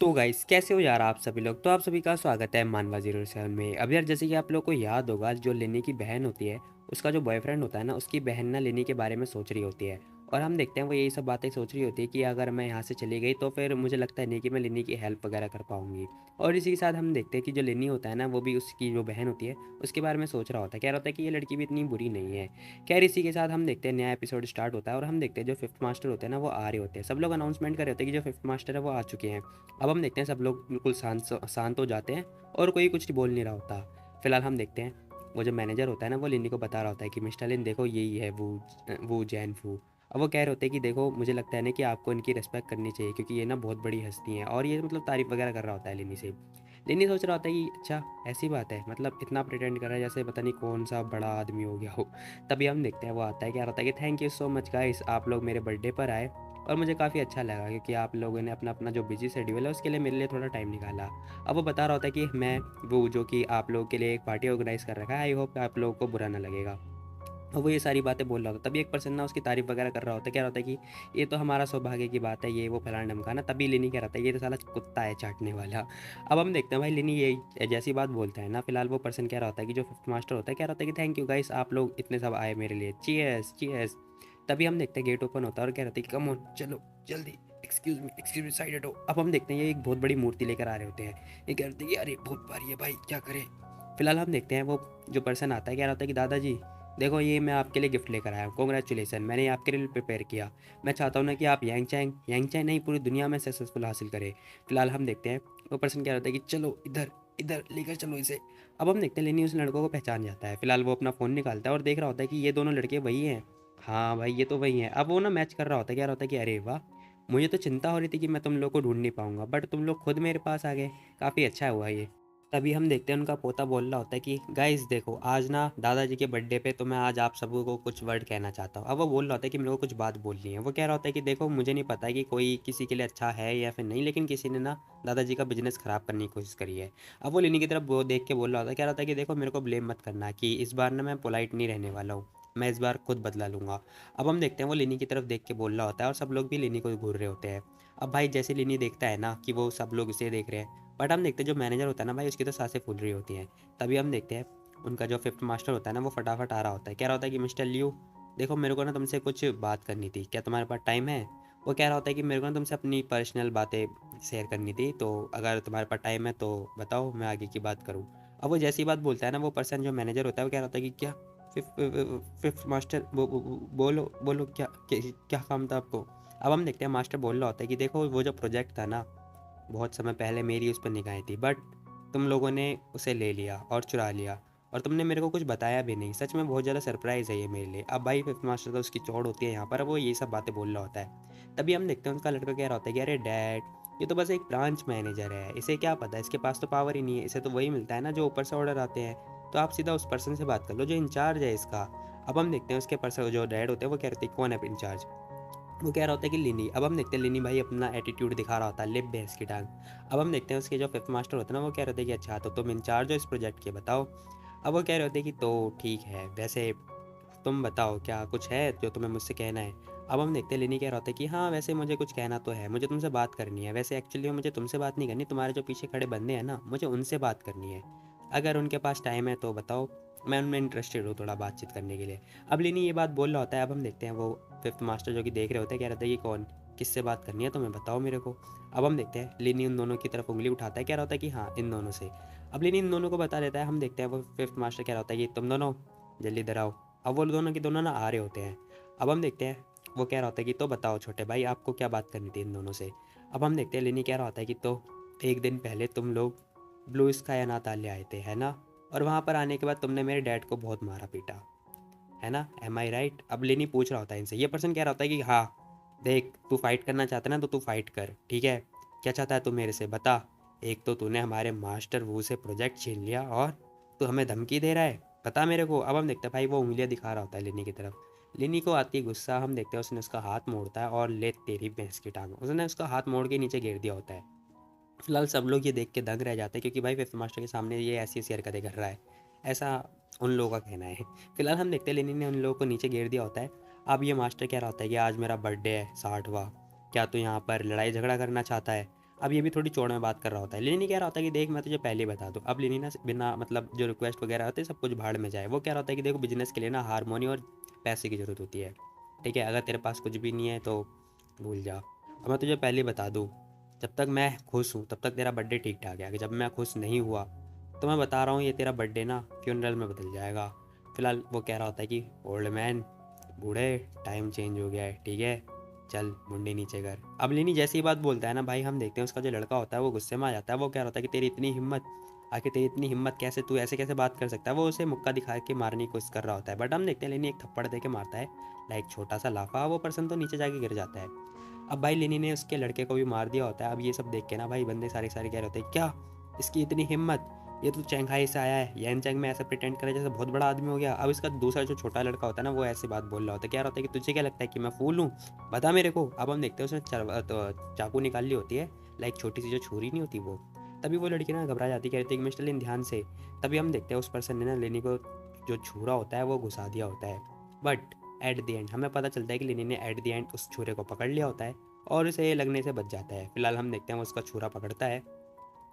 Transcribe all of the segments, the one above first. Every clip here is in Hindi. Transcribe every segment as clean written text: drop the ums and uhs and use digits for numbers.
तो गाइस कैसे हो यार आप सभी लोग। तो आप सभी का स्वागत है मानवा 07 में। अब यार जैसे कि आप लोग को याद होगा, जो लिनी की बहन होती है उसका जो बॉयफ्रेंड होता है ना, उसकी बहन ना लिनी के बारे में सोच रही होती है। और हम देखते हैं वो यही सब बातें सोच रही होती है कि अगर मैं यहाँ से चली गई तो फिर मुझे लगता है नहीं कि मैं लिनी की हेल्प वगैरह कर पाऊंगी। और इसी के साथ हम देखते हैं कि जो लिनी होता है ना, वो भी उसकी जो बहन होती है उसके बारे में सोच रहा होता है। कह रहा होता है कि ये लड़की भी इतनी बुरी नहीं है। खैर इसी के साथ हम देखते हैं नया एपिसोड स्टार्ट होता है और हम देखते हैं जो फिफ्थ मास्टर होते हैं ना, वो आ रहे होते हैं। सब लोग अनाउंसमेंट कर रहे होते हैं कि जो फिफ्थ मास्टर है वो आ चुके हैं। अब हम देखते हैं सब लोग बिल्कुल शांत हो जाते हैं और कोई कुछ बोल नहीं रहा होता। फिलहाल हम देखते हैं वो जो मैनेजर होता है ना, वो लिनी को बता रहा होता है कि मिस्टर लिन देखो यही है वो जैन फू। अब वो कह रहे होते हैं कि देखो मुझे लगता है ना कि आपको इनकी रिस्पेक्ट करनी चाहिए, क्योंकि ये ना बहुत बड़ी हस्ती हैं। और ये मतलब तारीफ वगैरह कर रहा होता है लिनी से। लिनी सोच रहा होता है कि अच्छा ऐसी बात है, मतलब इतना प्रिटेंड कर रहा है जैसे पता नहीं कौन सा बड़ा आदमी हो गया हो। तभी हम देखते हैं वो आता है, क्या होता है कि thank you so much guys, आप लोग मेरे बर्थडे पर आए और मुझे काफ़ी अच्छा लगा क्योंकि आप लोगों ने अपना अपना जो बिजी शेड्यूल है उसके लिए मेरे लिए थोड़ा टाइम निकाला। अब वो बता रहा होता है कि मैं वो जो कि आप लोगों के लिए एक पार्टी ऑर्गेनाइज़ कर रखा है, आई होप आप लोगों को बुरा ना लगेगा। और वो ये सारी बातें बोल रहा होता है। तभी एक पर्सन ना उसकी तारीफ वगैरह कर रहा होता है, कह रहा होता है कि ये तो हमारा सौभाग्य की बात है, ये वो फलाना ढमकाना। तभी लिनी कह रहा था ये तो साला कुत्ता है चाटने वाला। अब हम देखते हैं भाई लिनी ये जैसी बात बोलता है ना, फिलहाल वो पर्सन कह रहा होता है कि जो फिफ्थ मास्टर होता है, कह रहा होता है कि थैंक यू गाइस, आप लोग इतने सब आए मेरे लिए, चीयर्स चीयर्स। तभी हम देखते हैं गेट ओपन होता है और कह रहे थे कि कम ऑन चलो जल्दी, एक्सक्यूज मी साइड हटो। अब हम देखते हैं ये एक बहुत बड़ी मूर्ति लेकर आ रहे होते हैं। ये कह रहे थे कि अरे बहुत भारी है भाई, क्या करें। फिलहाल हम देखते हैं वो जो पर्सन आता है, कह रहा होता है कि दादाजी देखो ये मैं आपके लिए गिफ्ट लेकर आया हूँ, कॉन्ग्रेचुलेसन, मैंने ये आपके लिए प्रिपेयर किया। मैं चाहता हूँ ना कि आप यांगचैंग नहीं पूरी दुनिया में सक्सेसफुल हासिल करें। फिलहाल हम देखते हैं वो पर्सन कह रहा होता है कि चलो इधर इधर लेकर चलो इसे। अब हम देखते हैं लेनी उस लड़कों को पहचान जाता है। फिलहाल वो अपना फ़ोन निकालता है और देख रहा होता है कि ये दोनों लड़के वही हैं। हाँ भाई ये तो वही हैं। अब वो ना मैच कर रहा होता है, कह रहा होता है कि अरे वाह, मुझे तो चिंता हो रही थी कि मैं तुम लोग को ढूंढ नहीं पाऊंगा, बट तुम लोग खुद मेरे पास आ गए, काफ़ी अच्छा हुआ ये। तभी हम देखते हैं उनका पोता बोल रहा होता है कि गाइस देखो आज ना दादाजी के बर्थडे पे तो मैं आज आप सबको को कुछ वर्ड कहना चाहता हूँ। अब वो बोल रहा होता है कि मेरे को कुछ बात बोलनी है। वो कह रहा होता है कि देखो मुझे नहीं पता कि कोई किसी के लिए अच्छा है या फिर नहीं, लेकिन किसी ने ना दादाजी का बिजनेस ख़राब करने की कोशिश करी है। अब वो लिनी की तरफ वो देख के बोल रहा होता है, कह रहा होता है कि देखो मेरे को ब्लेम मत करना कि इस बार ना मैं पोलाइट नहीं रहने वाला हूँ, मैं इस बार खुद बदला लूँगा। अब हम देखते हैं वो लिनी की तरफ देख के बोल रहा होता है और सब लोग भी लिनी को घूर रहे होते हैं। अब भाई जैसे लिनी देखता है ना कि वो सब लोग इसे देख रहे हैं, बट हम देखते हैं जो मैनेजर होता है ना भाई, उसकी तो सांसें फूल रही होती हैं। तभी हम देखते हैं उनका जो फिफ्थ मास्टर होता है ना, वो फटाफट आ रहा होता है, कह रहा होता है कि मिस्टर लियू देखो मेरे को ना तुमसे कुछ बात करनी थी, क्या तुम्हारे पास टाइम है। वो कह रहा होता है कि मेरे को ना तुमसे अपनी पर्सनल बातें शेयर करनी थी, तो अगर तुम्हारे पास टाइम है तो बताओ मैं आगे की बात करूँ। अब वो जैसी बात बोलता है ना, वो पर्सन जो मैनेजर होता है वो कह रहा होता है कि क्या फिफ्थ मास्टर बोलो बोलो क्या क्या क्या काम था आपको। अब हम देखते हैं मास्टर बोल रहा होता है कि देखो वो जो प्रोजेक्ट था ना, बहुत समय पहले मेरी उस पर निगाहें थी, बट तुम लोगों ने उसे ले लिया और चुरा लिया और तुमने मेरे को कुछ बताया भी नहीं। सच में बहुत ज़्यादा सरप्राइज़ है ये मेरे लिए। अब भाई फिफ्थ मास्टर तो उसकी चौड़ होती है यहाँ पर, अब वो ये सब बातें बोल रहा होता है। तभी हम देखते हैं उसका लड़का कह रहा होता है कि अरे डैड ये तो बस एक ब्रांच मैनेजर है, इसे क्या पता, इसके पास तो पावर ही नहीं है, इसे तो वही मिलता है ना जो ऊपर से ऑर्डर आते हैं। तो आप सीधा उस पर्सन से बात कर लो जो इंचार्ज है इसका। अब हम देखते हैं उसके पर्सन जो डैड होते हैं वो कह रहे थे कौन है इंचार्ज। वो कह रहा होता है कि लिनी। अब हम देखते हैं लिनी भाई अपना एटीट्यूड दिखा रहा होता है, लिप भैंस की टांग। अब हम देखते हैं उसके जो फिफ्थ मास्टर होते हैं ना, वो कह रहे थे कि अच्छा तो तुम इंचार्ज हो इस प्रोजेक्ट के, बताओ। अब वो कह रहे होते कि तो ठीक है, वैसे तुम बताओ क्या कुछ है जो तुम्हें मुझसे कहना है। अब हम देखते हैं लिनी कह रहा होता है कि हाँ वैसे मुझे कुछ कहना तो है, मुझे तुमसे बात करनी है। वैसे एक्चुअली मुझे तुमसे बात नहीं करनी, तुम्हारे जो पीछे खड़े बंदे हैं ना मुझे उनसे बात करनी है। अगर उनके पास टाइम है तो बताओ, मैं उनमें इंटरेस्टेड हूँ थोड़ा बातचीत करने के लिए। अब लिनी ये बात बोल रहा होता है। अब हम देखते हैं वो फिफ्थ मास्टर जो कि देख रहे होते हैं, कह रहा था कि कौन किससे बात करनी है तुम्हें बताओ मेरे को। अब हम देखते हैं लिनी उन दोनों की तरफ उंगली उठाता है, कह रहा होता है कि हाँ इन दोनों से। अब लिनी इन दोनों को बता देता है। हम देखते हैं वो फिफ्थ मास्टर कह रहा होता है कि तुम दोनों जल्दी इधर आओ। अब वो दोनों के दोनों ना आ रहे होते हैं। अब हम देखते हैं वो कह रहा होता है कि तो बताओ छोटे भाई आपको क्या बात करनी थी इन दोनों से। अब हम देखते हैं लिनी कह रहा होता है कि तो एक दिन पहले तुम लोग ब्लू स्काई अनाथालय आए थे है ना, और वहाँ पर आने के बाद तुमने मेरे डैड को बहुत मारा पीटा है ना, एम आई राइट। अब लेनी पूछ रहा होता है इनसे, ये पर्सन कह रहा होता है कि हाँ देख तू फाइट करना चाहता है ना तो तू फाइट कर, ठीक है, क्या चाहता है तू मेरे से बता। एक तो तूने हमारे मास्टर वू से प्रोजेक्ट छीन लिया और तू हमें धमकी दे रहा है, बता मेरे को। अब हम देखते हैं भाई वो उंगलियां दिखा रहा होता है लेनी की तरफ। लिनी को आती है गुस्सा। हम देखते हैं उसने उसका हाथ मोड़ता है और ले तेरी भैंस की टांग, उसने उसका हाथ मोड़ के नीचे गिर दिया होता है। फिलहाल सब लोग ये देख के दंग रह जाते हैं क्योंकि भाई फिफ्थ मास्टर के सामने ये ऐसी ऐसी हरकतें कर रहा है, ऐसा उन लोगों का कहना है। फिलहाल हम देखते हैं लेनिन ने उन लोगों को नीचे गिर दिया होता है। अब ये मास्टर कह रहा होता है कि आज मेरा बर्थडे है 60वां, क्या तू यहाँ पर लड़ाई झगड़ा करना चाहता है। अब ये भी थोड़ी चौड़ में बात कर रहा होता है। लेनी कह रहा होता है कि देख मैं तुझे पहले ही बता दूँ। अब लेनी ना बिना मतलब जो रिक्वेस्ट वगैरह होते हैं सब कुछ भाड़ में जाए। वो कह रहा होता है कि देखो बिज़नेस के लिए ना हारमोनी और पैसे की ज़रूरत होती है, ठीक है? अगर तेरे पास कुछ भी नहीं है तो भूल जा। और मैं तुझे पहले ही बता दूँ, जब तक मैं खुश हूँ तब तक तेरा बर्थडे ठीक-ठाक है। अगर जब मैं खुश नहीं हुआ तो मैं बता रहा हूँ ये तेरा बर्थडे ना फ्यूनरल में बदल जाएगा। फिलहाल वो कह रहा होता है कि ओल्ड मैन, बूढ़े, टाइम चेंज हो गया है, ठीक है? चल मुंडी नीचे कर। अब लेनी जैसे ही बात बोलता है ना भाई, हम देखते हैं उसका जो लड़का होता है वो गुस्से में आ जाता है। वो कह रहा होता है कि तेरी इतनी हिम्मत, आखिर तेरी इतनी हिम्मत कैसे, तू ऐसे कैसे बात कर सकता है? वो उसे मुक्का दिखा के मारने की कोशिश कर रहा होता है, बट हम देखते हैं लेनी एक थप्पड़ दे के मारता है, लाइक छोटा सा लाफा, वो पर्सन तो नीचे जाके गिर जाता है। अब भाई लेनी ने उसके लड़के को भी मार दिया होता है। अब ये सब देख के ना भाई बंदे सारे सारे कह रहे होते हैं, क्या इसकी इतनी हिम्मत, ये तो चेंगाई से आया है, यैनचेंग में ऐसा प्रिटेंड करे जैसे बहुत बड़ा आदमी हो गया। अब इसका दूसरा जो छोटा लड़का होता है ना वो ऐसी बात बोल रहा होता है, कह रहा होता है कि तुझे क्या लगता है कि मैं फूल हूँ, बता मेरे को। अब हम देखते हैं उसने तो चाकू निकाल ली होती है, लाइक छोटी सी जो छुरी नहीं होती वो। तभी वो लड़की ना घबरा जाती है, कहती है कि मिस्टर लिन ध्यान से। तभी हम देखते हैं उस पर्सन ने ना लेनी को जो छुरा होता है वो घुसा दिया होता है। बट एट द एंड हमें पता चलता है कि लेनी ने एट द एंड उस छुरे को पकड़ लिया होता है और उसे लगने से बच जाता है। फिलहाल हम देखते हैं वो उसका छुरा पकड़ता है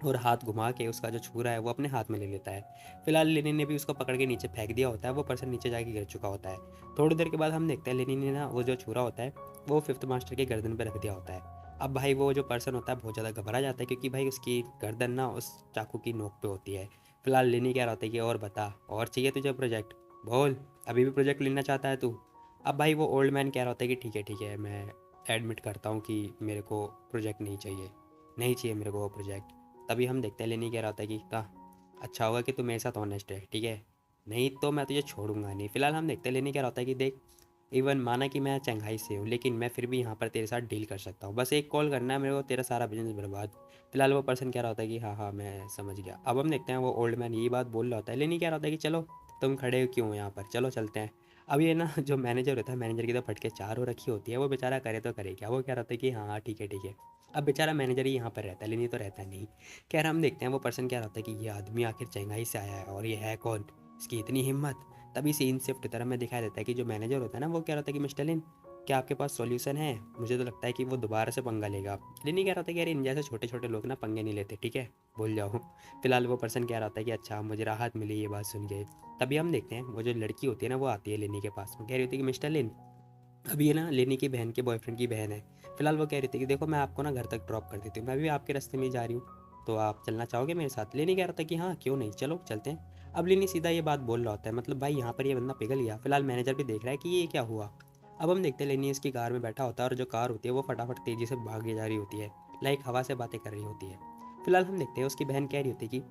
और हाथ घुमा के उसका जो छुरा है वो अपने हाथ में ले लेता है। फिलहाल लेनिन ने भी उसको पकड़ के नीचे फेंक दिया होता है, वो पर्सन नीचे जाके गिर चुका होता है। थोड़ी देर के बाद हम देखते हैं लेनिन ने ना वो जो छुरा होता है वो फिफ्थ मास्टर के गर्दन पर रख दिया होता है। अब भाई वो जो पर्सन होता है बहुत ज़्यादा घबरा जाता है क्योंकि भाई उसकी गर्दन ना उस चाकू की नोक पे होती है। फिलहाल लेनी कह रहा होता है कि और बता, और चाहिए तुझे प्रोजेक्ट, बोल, अभी भी प्रोजेक्ट लेना चाहता है तू? अब भाई वो ओल्ड मैन कह रहा होता है कि ठीक है, मैं एडमिट करता हूँ कि मेरे को प्रोजेक्ट नहीं चाहिए, नहीं चाहिए मेरे को वो प्रोजेक्ट। तभी हम देखते हैं लेनी कह रहा होता है कि का अच्छा होगा कि तू मेरे साथ ऑनेस्ट है, ठीक है? नहीं तो मैं तुझे छोड़ूंगा नहीं। फिलहाल हम देखते हैं लेनी कह रहा होता है कि देख, इवन माना कि मैं चंगाई से हूँ लेकिन मैं फिर भी यहाँ पर तेरे साथ डील कर सकता हूँ, बस एक कॉल करना है मेरे को, तेरा सारा बिजनेस बर्बाद। फिलहाल वो पर्सन कह रहा होता है कि हाँ हाँ मैं समझ गया। अब हम देखते हैं वो ओल्ड मैन यही बात बोल रहा होता है, लेनी कह रहा होता है कि चलो तुम खड़े हो क्यों हो यहाँ पर, चलो चलते हैं। अब ये ना जो मैनेजर होता है, मैनेजर की तो फटके चार हो रखी होती है, वो बेचारा करे तो करे क्या, वो कह रहा होता है कि हाँ हाँ ठीक है। अब बेचारा मैनेजर ही यहाँ पर रहता है, लेनी तो रहता नहीं। कह रहा हम देखते हैं वो पर्सन क्या रहता है कि ये आदमी आखिर चेन्नई से आया है और ये है कौन, इसकी इतनी हिम्मत। तभी सीन शिफ्ट तरह में दिखाई देता है कि जो मैनेजर होता है ना वो कह रहा था कि मिस्टर लिन, क्या आपके पास सॉल्यूशन है? मुझे तो लगता है कि वो दोबारा से पंगा लेगा। लिन ही कह रहा था कि यार इन जैसे छोटे छोटे लोग ना पंगे नहीं लेते, ठीक है, भूल जाओ। फिलहाल वो पर्सन कह रहा था कि अच्छा मुझे राहत मिली ये बात सुन के। तभी हम देखते हैं वो जो लड़की होती है ना वो आती है लेनी के पास, वो कह रही होती है कि मिस्टर लिन, अब ये ना लेनी की बहन के बॉयफ्रेंड की बहन है। फिलहाल वो कह रही थी कि देखो मैं आपको ना घर तक ड्रॉप कर देती हूँ, मैं भी आपके रास्ते में ही जा रही हूँ, तो आप चलना चाहोगे मेरे साथ? लेनी कह रहा था कि हाँ क्यों नहीं, चलो चलते हैं। अब लेनी सीधा ये बात बोल रहा होता है, मतलब भाई यहाँ पर ये बंदा पिघल गया। फिलहाल मैनेजर भी देख रहा है कि ये क्या हुआ। अब हम देखते हैं लेनी इसकी कार में बैठा होता है और जो कार होती है वो फटाफट तेज़ी से भागे जा रही होती है, लाइक हवा से बातें कर रही होती है। फिलहाल हम देखते हैं उसकी बहन कह रही होती है कि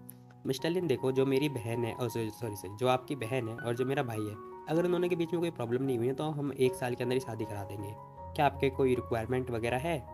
मिस्टर लिन देखो, जो मेरी बहन है, और सॉरी सॉरी जो आपकी बहन है और जो मेरा भाई है, अगर उन्होंने के बीच में कोई प्रॉब्लम नहीं हुई है तो हम एक साल के अंदर ही शादी करा देंगे। क्या आपके कोई रिक्वायरमेंट वगैरह है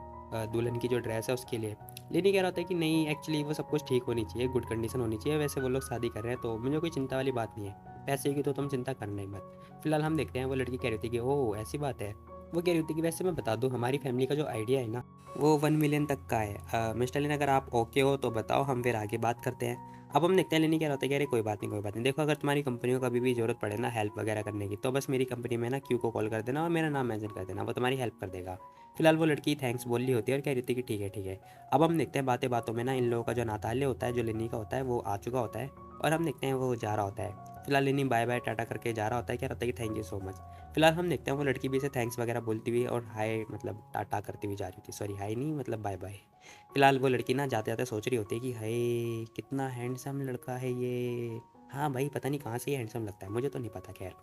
दुल्हन की जो ड्रेस है उसके लिए? लेनी कह रहा होता है कि नहीं एक्चुअली वो सब कुछ ठीक होनी चाहिए, गुड कंडीशन होनी चाहिए, वैसे वो लोग शादी कर रहे हैं तो मुझे कोई चिंता वाली बात नहीं है, पैसे की तो तुम चिंता करना ही मत। फिलहाल हम देखते हैं वो लड़की कह रही थी कि ओह ऐसी बात है। वो कह रही होती कि वैसे मैं बता दूँ हमारी फैमिली का जो आइडिया है ना वो 1 मिलियन तक का है। मिस्टर लिन अगर आप ओके हो तो बताओ, हम फिर आगे बात करते हैं। अब हम देखते हैं लेनी कह रहा होता है कि अरे कोई बात नहीं कोई बात नहीं, देखो अगर तुम्हारी कंपनी को कभी भी ज़रूरत पड़े ना हेल्प वगैरह करने की तो बस मेरी कंपनी में ना क्यू को कॉल कर देना और मेरा नाम मेंशन कर देना, वो तुम्हारी हेल्प कर देगा। फिलहाल वो लड़की थैंक्स बोल रही होती है और कह रही थी कि ठीक है। अब हम देखते हैं बातें बातों में ना इन लोगों का जो नाताल्य होता है, जो लेनी का होता है वो आ चुका होता है और हम देखते हैं वो जा रहा होता है। फिलहाल लेनी बाय बाय टाटा करके जा रहा होता है, कह रहा होता है कि थैंक यू सो मच। फिलहाल हम देखते हैं वो लड़की भी इसे थैंक्स वगैरह बोलती हुई और हाय मतलब टाटा करती हुई जा रही थी, सॉरी हाय नहीं मतलब बाय बाय। फिलहाल वो लड़की ना जाते जाते सोच रही होती है कि हाय कितना हैंडसम लड़का है ये, हाँ भाई पता नहीं कहाँ से ये हैंडसम लगता है, मुझे तो नहीं पता। खैर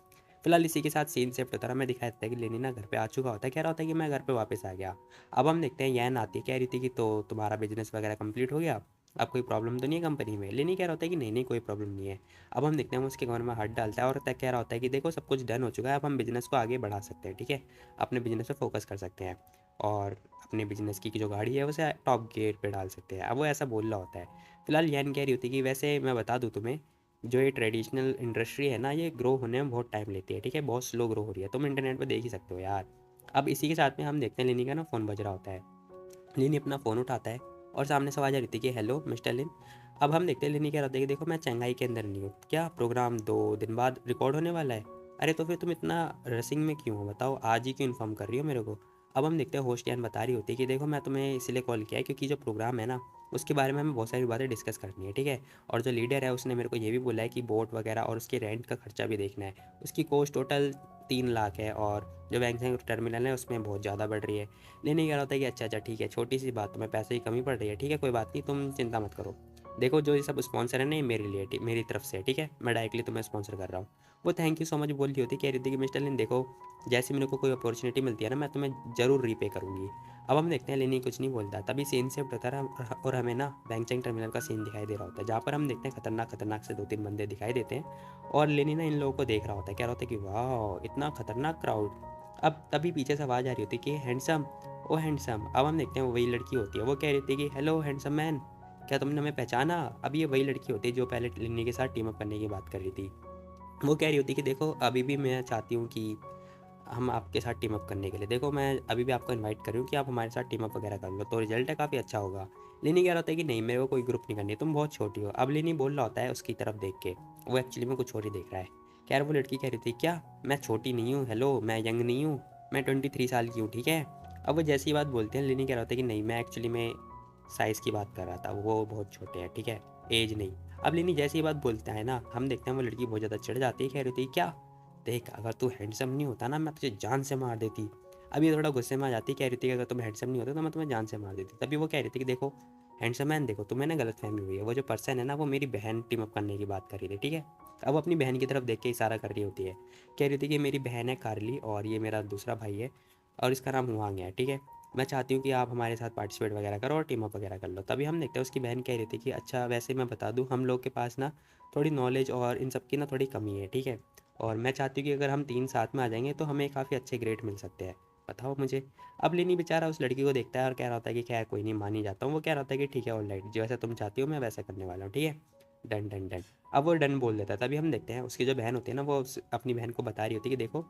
फिलहाल इसी के साथ सीन शिफ्ट होता है, हमें दिखाया देता है कि लेनी ना घर पे आ चुका होता है, कह रहा होता है कि मैं घर पे वापस आ गया। अब हम देखते हैं यैन आती है, कह रही थी कि तो तुम्हारा बिजनेस वगैरह कंप्लीट हो गया, अब कोई प्रॉब्लम तो नहीं है कंपनी में? लेनी कह रहा होता है कि नहीं कोई प्रॉब्लम नहीं है। अब हम देखते हैं वो उसके घर में हाथ डालता है और तक कह रहा होता है कि देखो सब कुछ डन हो चुका है, अब हम बिजनेस को आगे बढ़ा सकते हैं, ठीक है, अपने बिजनेस पे फोकस कर सकते हैं और अपने बिजनेस की जो गाड़ी है उसे टॉप गेयर पे डाल सकते हैं। अब वो ऐसा बोल रहा होता है। फिलहाल यैन कह रही होती है कि वैसे मैं बता दूँ तुम्हें, जो ये ट्रेडिशनल इंडस्ट्री है ना ये ग्रो होने में बहुत टाइम लेती है, ठीक है, बहुत स्लो ग्रो हो रही है, तुम इंटरनेट पे देख ही सकते हो यार। अब इसी के साथ में हम देखते हैं लिनी का ना फ़ोन बज रहा होता है। लिनी अपना फ़ोन उठाता है और सामने से आवाज़ आ रही थी कि हेलो मिस्टर लिन। अब हम देखते हैं लिनी कह रहा था कि देखो मैं चेन्नई के अंदर नहीं हूँ, क्या प्रोग्राम 2 दिन बाद रिकॉर्ड होने वाला है? अरे तो फिर तुम इतना रसिंग में क्यों हो, बताओ आज ही क्यों इन्फॉर्म कर रही हो मेरे को? अब हम देखते हैं होस्ट यान बता रही होती है कि देखो मैं तुम्हें इसलिए कॉल किया है क्योंकि जो प्रोग्राम है ना उसके बारे में हमें बहुत सारी बातें डिस्कस करनी है, ठीक है। और जो लीडर है उसने मेरे को ये भी बोला है कि बोट वगैरह और उसके रेंट का खर्चा भी देखना है। उसकी कॉस्ट टोटल 3 लाख है और जो बैंक टर्मिनल है उसमें बहुत ज़्यादा बढ़ रही है। लेने कह रहा होता है कि अच्छा अच्छा ठीक है, छोटी सी बात, तुम्हें पैसे की कमी पड़ रही है, ठीक है कोई बात नहीं, तुम चिंता मत करो। देखो जो ये सब स्पॉन्सर है ना ये मेरे लिए मेरी तरफ से है, ठीक है, मैं डायरेक्टली तुम्हें स्पॉन्सर कर रहा हूँ। वो थैंक यू सो मच बोल रही होती, कह रही थी कि मिस्टर लिन देखो जैसे मेरे को कोई अपॉर्चुनिटी मिलती है ना मैं तुम्हें ज़रूर रीपे करूँगी। अब हम देखते हैं लेनी कुछ नहीं बोलता, तभी सीन से होता है और हमें ना बैंकिंग टर्मिनल का सीन दिखाई दे रहा होता है जहाँ पर हम देखते हैं खतरनाक खतरनाक से 2-3 बंदे दिखाई देते हैं और लेनी ना इन लोगों को देख रहा होता है, कह रहा होता है कि वाह इतना खतरनाक क्राउड। अब तभी पीछे से आवाज़ आ रही होती है कि हैंडसम, ओ हैंडसम। अब हम देखते हैं वो वही लड़की होती है, वो कह रही थी कि हेलो हैंडसम मैन, क्या तुमने हमें पहचाना। अब ये वही लड़की होती है जो पहले लिनी के साथ टीम अप करने की बात कर रही थी। वो कह रही होती कि देखो अभी भी मैं चाहती हूँ कि हम आपके साथ टीम अप करने के लिए, देखो मैं अभी भी आपको इनवाइट कर रही हूँ कि आप हमारे साथ टीम अप वगैरह कर लो तो रिजल्ट है काफ़ी अच्छा होगा। लिनी कह रहा होता है कि नहीं मेरे को कोई ग्रुप नहीं करनी, तुम बहुत छोटी हो। अब लिनी बोल रहा होता है उसकी तरफ देख के, वो एक्चुअली में कुछ और ही देख रहा है। खैर वो लड़की कह रही थी क्या मैं छोटी नहीं हूँ, हेलो मैं यंग नहीं हूँ, मैं 23 साल की हूँ, ठीक है। अब वो जैसी बात बोलते हैं लिनी कह रहा होता है कि नहीं मैं एक्चुअली में साइज़ की बात कर रहा था, वो बहुत छोटे हैं, ठीक है, एज नहीं। अब लिनी जैसी ही बात बोलता है ना हम देखते हैं वो लड़की बहुत ज़्यादा चिढ़ जाती है, कह रही थी क्या देख अगर तू हैंडसम नहीं होता ना मैं तुझे जान से मार देती। अब ये थोड़ा गुस्से में आ जाती, कह रही थी कि अगर तुम हैंडसम नहीं होते तो मैं तुम्हें जान से मार देती। तभी वो कह रही थी कि देखो हैंडसम मैन देखो तुम्हें ना गलत फहमी हुई है, वो जो पर्सन है ना वो मेरी बहन टीम अप करने की बात कर रही थी, ठीक है। अब वो अपनी बहन की तरफ देख के इशारा कर रही होती है, कह रही थी कि मेरी बहन है कार्ली और ये मेरा दूसरा भाई है और इसका नाम हुआंग है, ठीक है। मैं चाहती हूँ कि आप हमारे साथ पार्टिसिपेट वगैरह करो और टीम अप वगैरह कर लो। तभी हम देखते हैं उसकी बहन कह रही थी कि अच्छा वैसे मैं बता दूँ हम लोग के पास ना थोड़ी नॉलेज और इन सब की ना थोड़ी कमी है, ठीक है। और मैं चाहती हूँ कि अगर हम 3 साथ में आ जाएँगे तो हमें काफ़ी अच्छे ग्रेड मिल सकते हैं। बताओ मुझे। अब लिनी बेचारा उस लड़की को देखता है और कह रहा होता है कि खैर कोई नहीं मान ही जाता हूँ। वो कह रहा होता है कि ठीक है ऑलराइट, जैसा तुम चाहती हो मैं वैसा करने वाला हूँ, ठीक है। Done, done, done. अब वो डन बोल देता है। तभी हम देखते हैं उसकी जो बहन होती है ना वो अपनी बहन को बता रही होती है कि देखो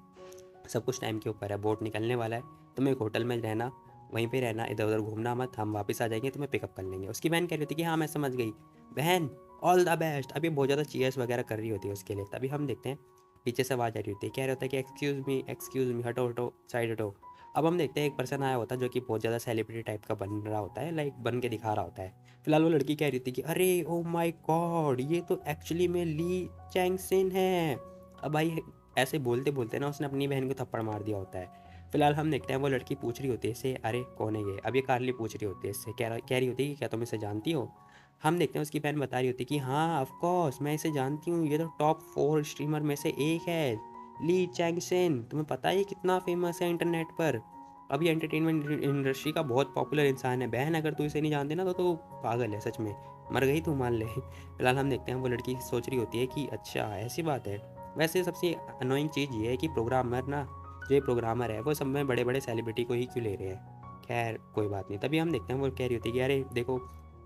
सब कुछ टाइम के ऊपर है, बोट निकलने वाला है, तुम एक होटल में रहना, वहीं पे रहना, इधर-उधर घूमना मत, हम वापस आ जाएँगे तुम्हें पिकअप कर लेंगे। उसकी बहन कह रही होती है कि हाँ, मैं समझ गई, बहन ऑल द बेस्ट। अब ये बहुत ज़्यादा चीयर्स वगैरह कर रही होती है उसके लिए। तभी हम देखते हैं पीछे से आवाज़ आ रही होती है, कह रहा होता है कि एक्सक्यूज़ मी, हटो, हटो, साइड हटो। अब हम देखते हैं एक पर्सन आया होता है जो कि बहुत ज़्यादा सेलिब्रिटी टाइप का बन रहा होता है, लाइक बन के दिखा रहा होता है। फिलहाल वो लड़की कह रही थी कि अरे ओह माय गॉड! ये तो एक्चुअली में ली चैंग-सिन है। अब भाई ऐसे बोलते-बोलते ना उसने अपनी बहन को थप्पड़ मार दिया होता है। फिलहाल हम देखते हैं वो लड़की पूछ रही होती है इससे अरे कौन है ये? अब ये कार्ली पूछ रही होती है इससे, कह रही होती है कि क्या तुम इसे जानती हो? हम देखते हैं उसकी बहन बता रही होती है कि हाँ ऑफ कोर्स मैं इसे जानती हूँ, ये तो टॉप 4 स्ट्रीमर में से एक है, ली चैंग-सेन। तुम्हें पता है ये कितना फेमस है इंटरनेट पर? अब ये एंटरटेनमेंट इंडस्ट्री का बहुत पॉपुलर इंसान है। बहन अगर तू इसे नहीं जानती ना तो तू पागल है सच में, मर गई तू मान ले। फिलहाल हम देखते हैं वो लड़की सोच रही होती है कि अच्छा ऐसी बात है। वैसे सबसे अनोइंग चीज़ ये है कि प्रोग्रामर ना जो ये प्रोग्रामर है वो सब में बड़े बड़े सेलिब्रिटी को ही क्यों ले रहे हैं। खैर कोई बात नहीं। तभी हम देखते हैं वो कह रही होती है कि अरे देखो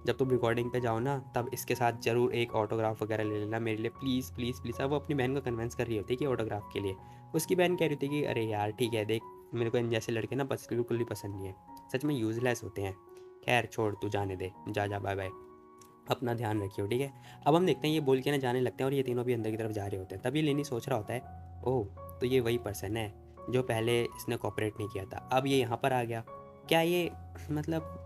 जब तुम रिकॉर्डिंग पे जाओ ना तब इसके साथ ज़रूर एक ऑटोग्राफ वगैरह ले लेना मेरे लिए, प्लीज़ प्लीज़ प्लीज़। अब वो अपनी बहन को कन्विंस कर रही होती है कि ऑटोग्राफ के लिए। उसकी बहन कह रही थी कि अरे यार ठीक है देख मेरे को इन जैसे लड़के ना बस बिल्कुल भी पसंद नहीं है, सच में यूज़लेस होते हैं। खैर छोड़ तू जाने दे, जा जा बाय बाय, अपना ध्यान रखियो, ठीक है। अब हम देखते हैं ये बोल के ना जाने लगते हैं और ये तीनों भी अंदर की तरफ जा रहे होते हैं। तभी लेनी सोच रहा होता है ओह तो ये वही पर्सन है जो पहले इसने कोऑपरेट नहीं किया था, अब ये यहाँ पर आ गया। क्या ये मतलब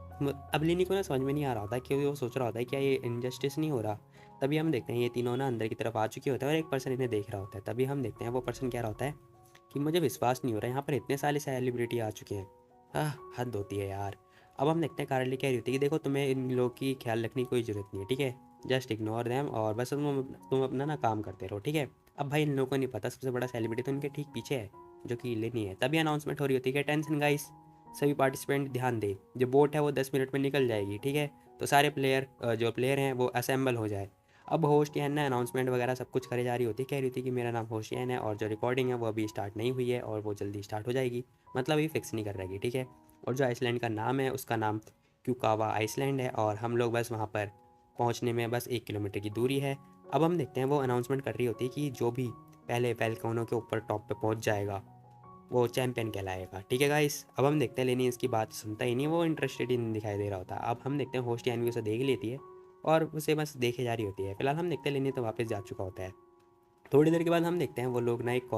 अब लेनी को ना समझ में नहीं आ रहा होता क्योंकि वो सोच रहा होता है क्या ये इनजस्टिस नहीं हो रहा। तभी हम देखते हैं ये तीनों ना अंदर की तरफ आ चुके होते हैं और एक पर्सन इन्हें देख रहा होता है। तभी हम देखते हैं वो पर्सन कह रहा होता है कि मुझे विश्वास नहीं हो रहा यहाँ पर इतने सारे सेलिब्रिटी आ चुके हैं, हद होती है यार। अब हम देखते हैं कारली कह रही होती है कि देखो तुम्हें इन लोगों की ख्याल रखने की कोई ज़रूरत नहीं है, ठीक है। जस्ट इग्नोर देम और बस तुम अपना ना काम करते रहो, ठीक है। अब भाई इन लोगों को नहीं पता सबसे बड़ा सेलिब्रिटी तो इनके ठीक पीछे है जो कि लेनी है। तभी अनाउंसमेंट हो रही होती है कि टेंशन गाइस, सभी पार्टिसिपेंट ध्यान दे, जो बोट है वो 10 मिनट में निकल जाएगी, ठीक है। तो सारे प्लेयर जो प्लेयर हैं वो असेंबल हो जाए। अब होस्टियन ने अनाउंसमेंट वगैरह सब कुछ करे जा रही होती है, कह रही थी कि मेरा नाम होस्टियन है और जो रिकॉर्डिंग है वो अभी स्टार्ट नहीं हुई है और वो जल्दी स्टार्ट हो जाएगी, मतलब अभी फिक्स नहीं कर रहेगी, ठीक है। और जो आइसलैंड का नाम है उसका नाम क्यूकावा आइसलैंड है और हम लोग बस वहाँ पर पहुँचने में बस 1 किलोमीटर की दूरी है। अब हम देखते हैं वो अनाउंसमेंट कर रही होती है कि जो भी पहले वेलकोनो के ऊपर टॉप पे पहुँच जाएगा वो चैंपियन कहलाएगा, ठीक है गाइस। अब हम देखते हैं लेनी इसकी बात सुनता ही नहीं, वो इंटरेस्टेड ही नहीं दिखाई दे रहा होता। अब हम देखते हैं होस्ट यानी उसे देख लेती है और उसे बस देखे जा रही होती है। फिलहाल हम देखते हैं लेनी तो वापस जा चुका होता है। थोड़ी देर के बाद हम देखते हैं वो लोग ना एक